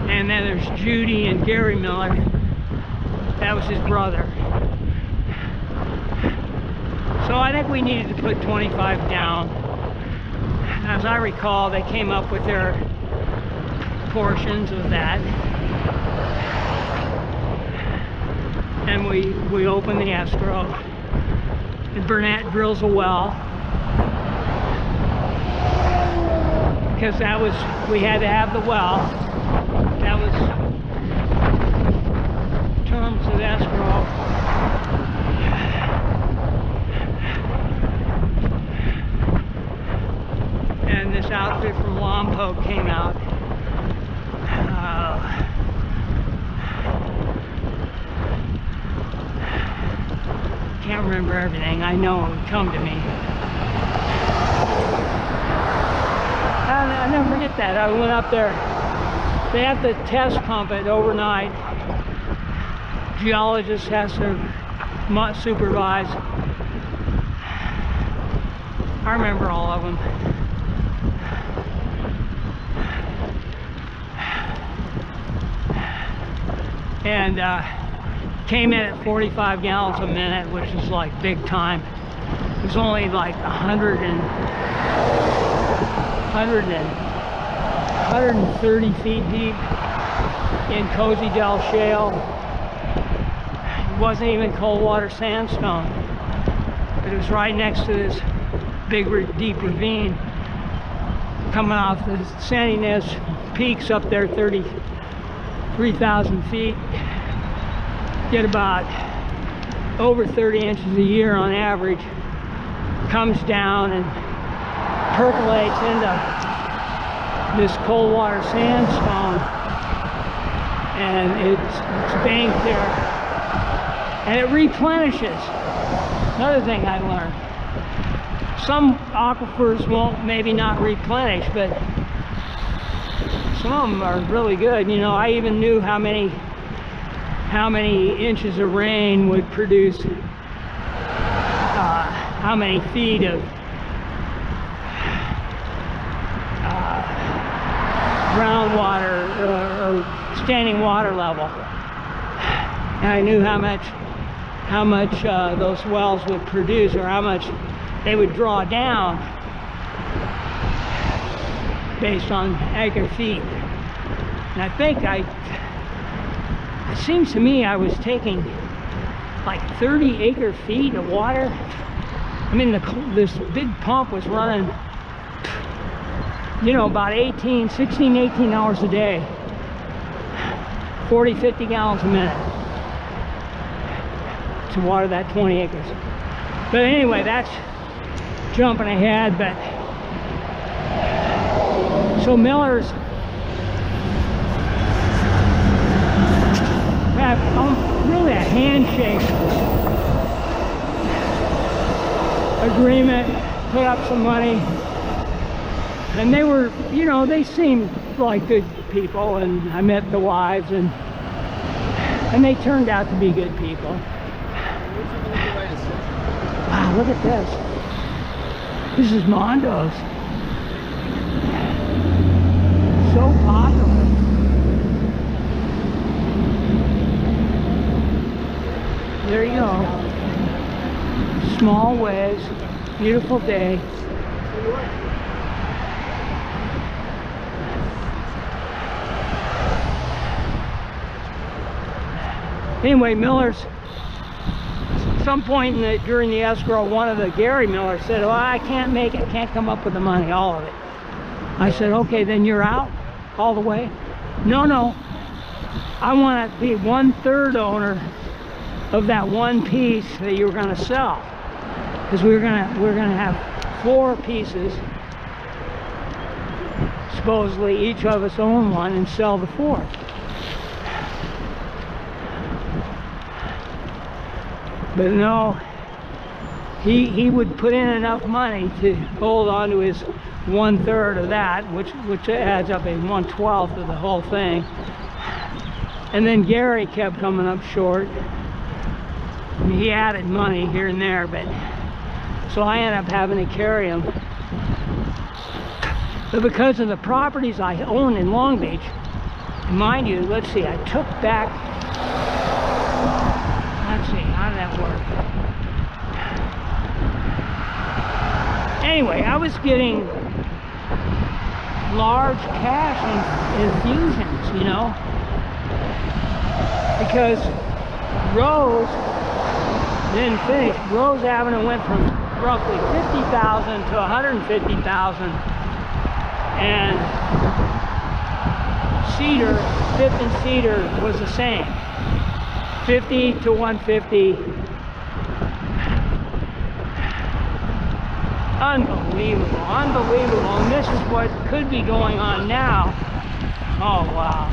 And then there's Judy and Gary Miller. That was his brother. So I think we needed to put 25 down. As I recall, they came up with their portions of that. And we opened the escrow. And Burnett drills a well. Because that was, we had to have the well. That was terms of escrow. And this outfit from Lompoc came out. Can't remember everything. I know it would come to me. I never forget that. I went up there. They have to test pump it overnight. Geologist has to supervise. I remember all of them. And came in at 45 gallons a minute, which is like big time. It was only like 130 feet deep in Cozy Dell Shale. It wasn't even cold water sandstone, but it was right next to this big deep ravine coming off the San Ynez peaks up there, 33,000 feet. Get about over 30 inches a year on average. Comes down and percolates into this cold water sandstone, and it's banked there, and it replenishes. Another thing I learned: some aquifers won't maybe not replenish, but some of them are really good. You know, I even knew how many inches of rain would produce how many feet of groundwater or standing water level. And I knew how much those wells would produce, or how much they would draw down based on acre feet. And I think it seems to me I was taking like 30 acre feet of water. I mean, this big pump was running, you know, about 16, 18 hours a day, 40, 50 gallons a minute to water that 20 acres. But anyway, that's jumping ahead. But so Miller's have really a handshake agreement, put up some money, and they were, you know, they seemed like good people, and I met the wives, and they turned out to be good people. Wow, look at this. This is Mondo's. So popular. There you go. Small waves, beautiful day. Anyway, Miller's, at some point during the escrow, one of the Gary Millers said, "Well, I can't make it, can't come up with the money, all of it." I said, "Okay, then you're out all the way?" No, I want to be 1/3 owner of that one piece that you were going to sell, because we're going to have 4 pieces. Supposedly each of us own one, and sell the 4th. But no, he would put in enough money to hold on to his 1/3 of that, which adds up in 1/12 of the whole thing. And then Gary kept coming up short. I mean, he added money here and there, but so I ended up having to carry him. But because of the properties I own in Long Beach, and mind you, let's see, I took back, let's see, how did that work? Anyway, I was getting large cash infusions, you know, because Rose didn't finish. Rose Avenue went from roughly 50,000 to 150,000, and Cedar, 5th and Cedar was the same, 50 to 150. Unbelievable, unbelievable. And this is what could be going on now. Oh, wow.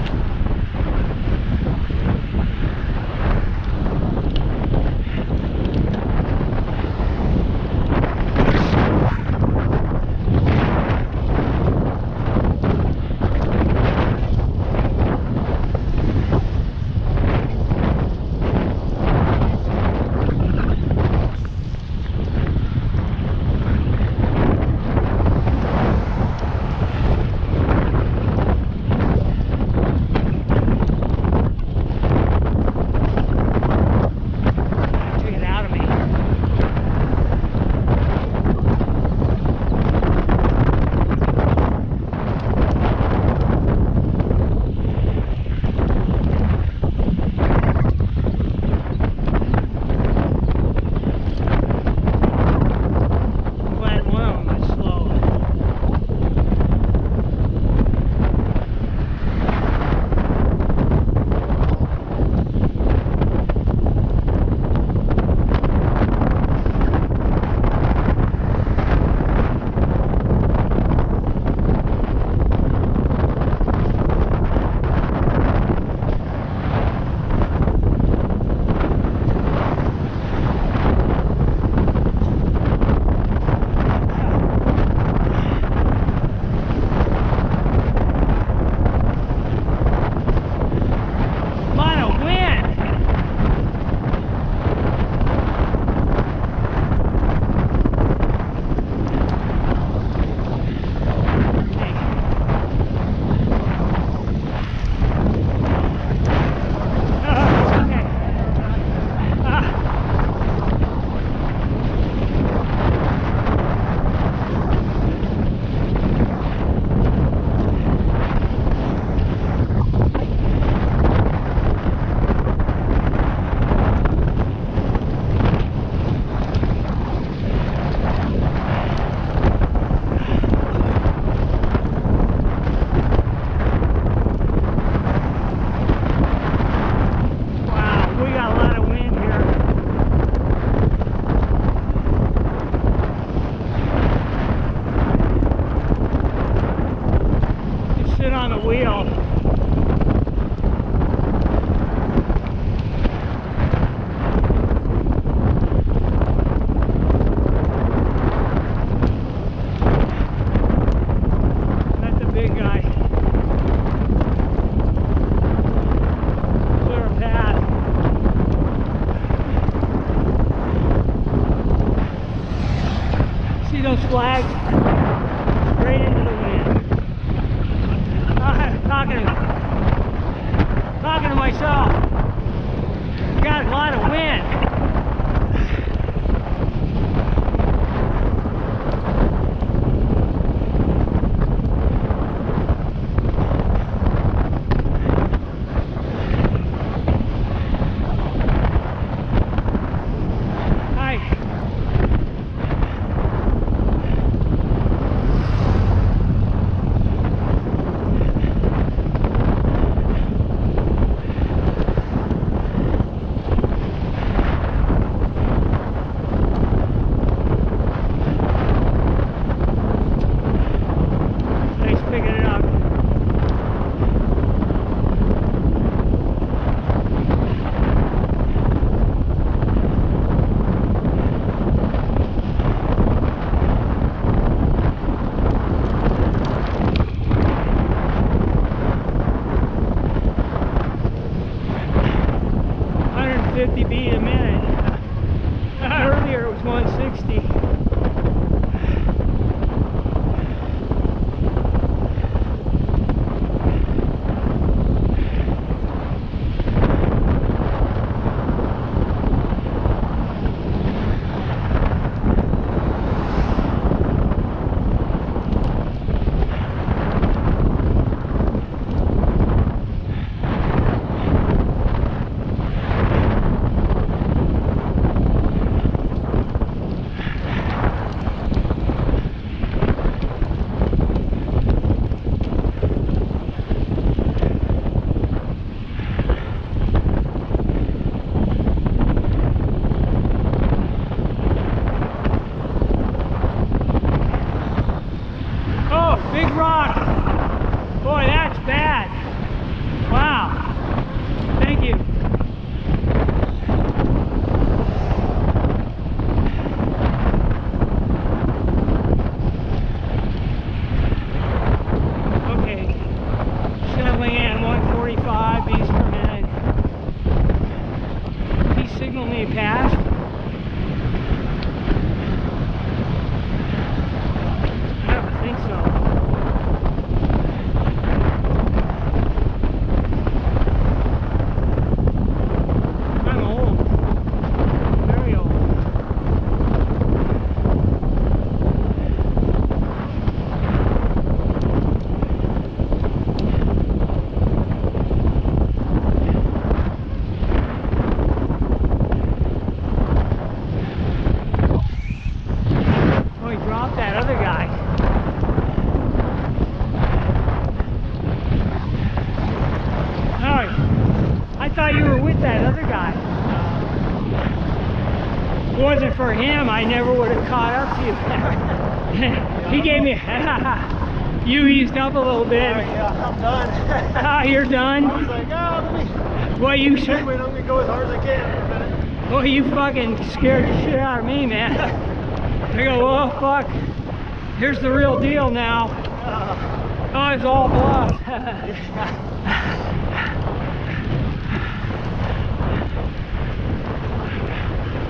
on the wheel. That's a big guy. Clear path. See those flags? Straight into the wind. Talking to myself. Got a lot of wind. Beat a minute. Earlier it was 160. Big rock. Boy, that's bad. Wow. Thank you. Okay. Settling in 145 beats per minute. He signaled me a pass. I don't think so. That other guy. Oh, I thought you were with that other guy. If it wasn't for him, I never would have caught up to you. He gave me. You eased up a little bit. Yeah, I'm done. Oh, you're done? I was like, let me. Well, you should. Wait, I'm gonna go as hard as I can for a minute. Well, you fucking scared the shit out of me, man. I go, oh fuck. Here's the real deal now. Oh, it's all bluff.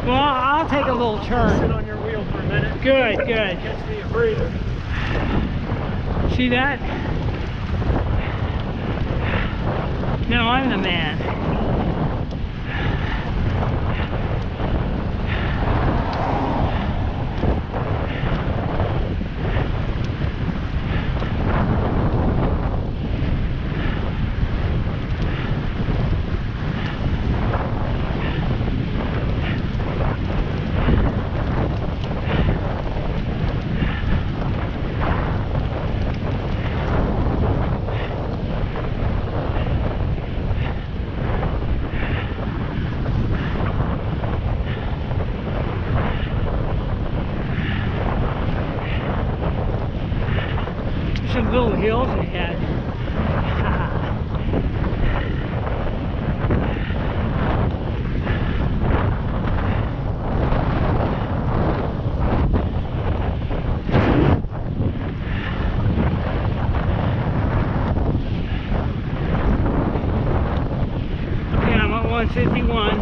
Well, I'll take a little turn. Sit on your wheel for a minute. Good, good. Catch me a breather. See that? No, I'm the man. 151.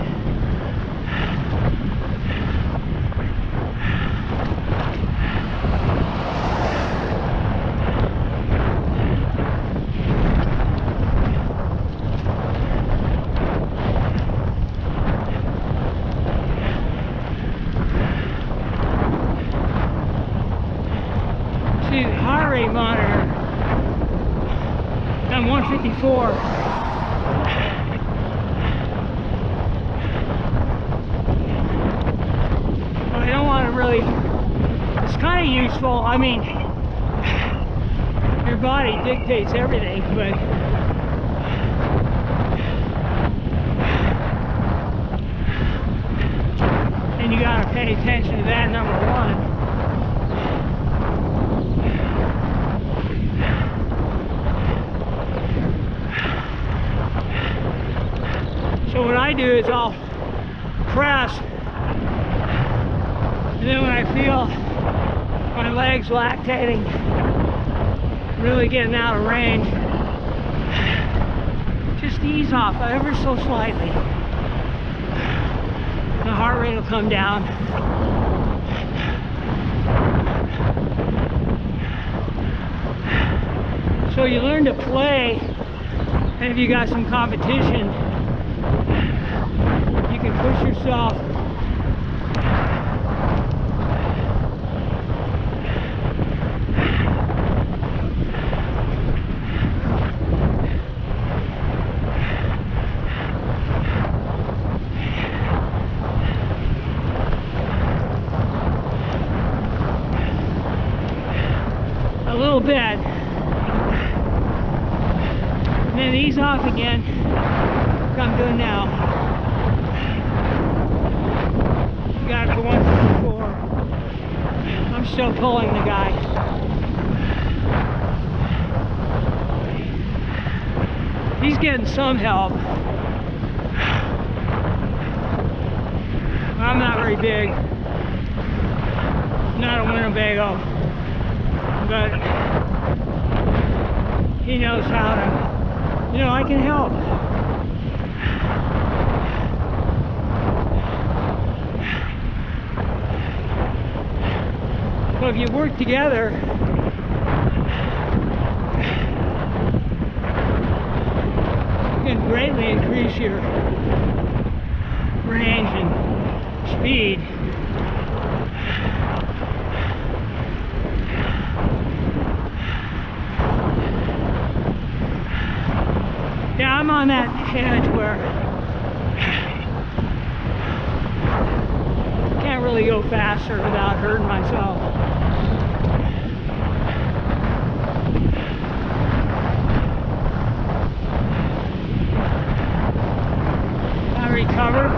See the heart rate monitor on 154. Well, I don't want to really, it's kind of useful. I mean, your body dictates everything, but and you got to pay attention to that, number one. So what I do is I'll press, and then when I feel my legs lactating, really getting out of range, just ease off ever so slightly. The heart rate will come down. So you learn to play, and if you got some competition, you can push yourself a little bit, and then ease off again, like I'm doing now. Got it for 154. I'm still pulling the guy. He's getting some help. I'm not very big. Not a Winnebago. But he knows how to, you know, I can help. So if you work together, you can greatly increase your range and speed. Yeah, I'm on that edge where I can't really go faster without hurting myself. Recover.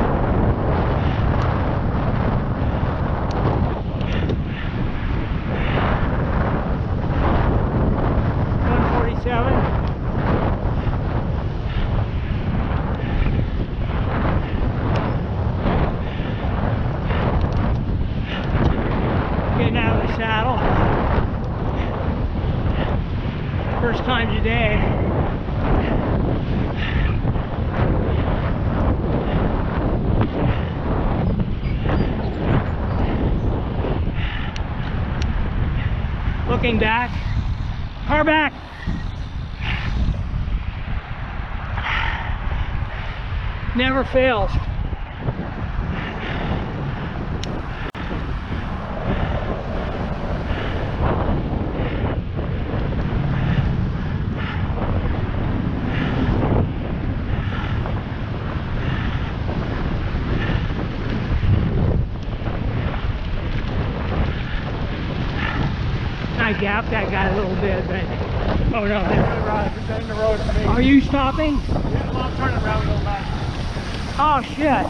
Getting out of the saddle. First time today. Looking back, car back. Never fails. I gapped that guy a little bit, but oh no. The road for me. Are you stopping? Yeah, well, I'm turning around and go back. Oh shit.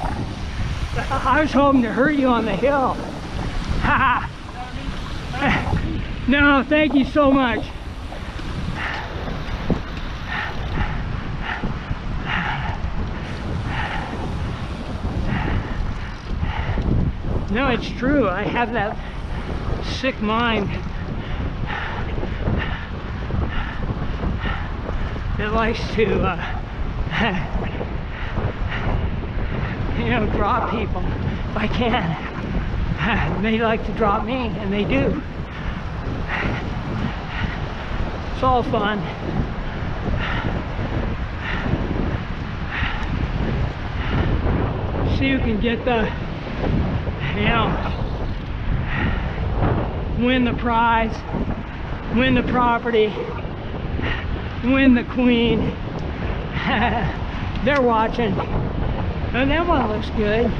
I was hoping to hurt you on the hill. Haha. No, thank you so much. No, it's true. I have that sick mind that likes to you know, drop people if I can. They like to drop me, and they do. It's all fun. See who can get the, you know, win the prize, win the property, win the queen. They're watching. And that one looks good.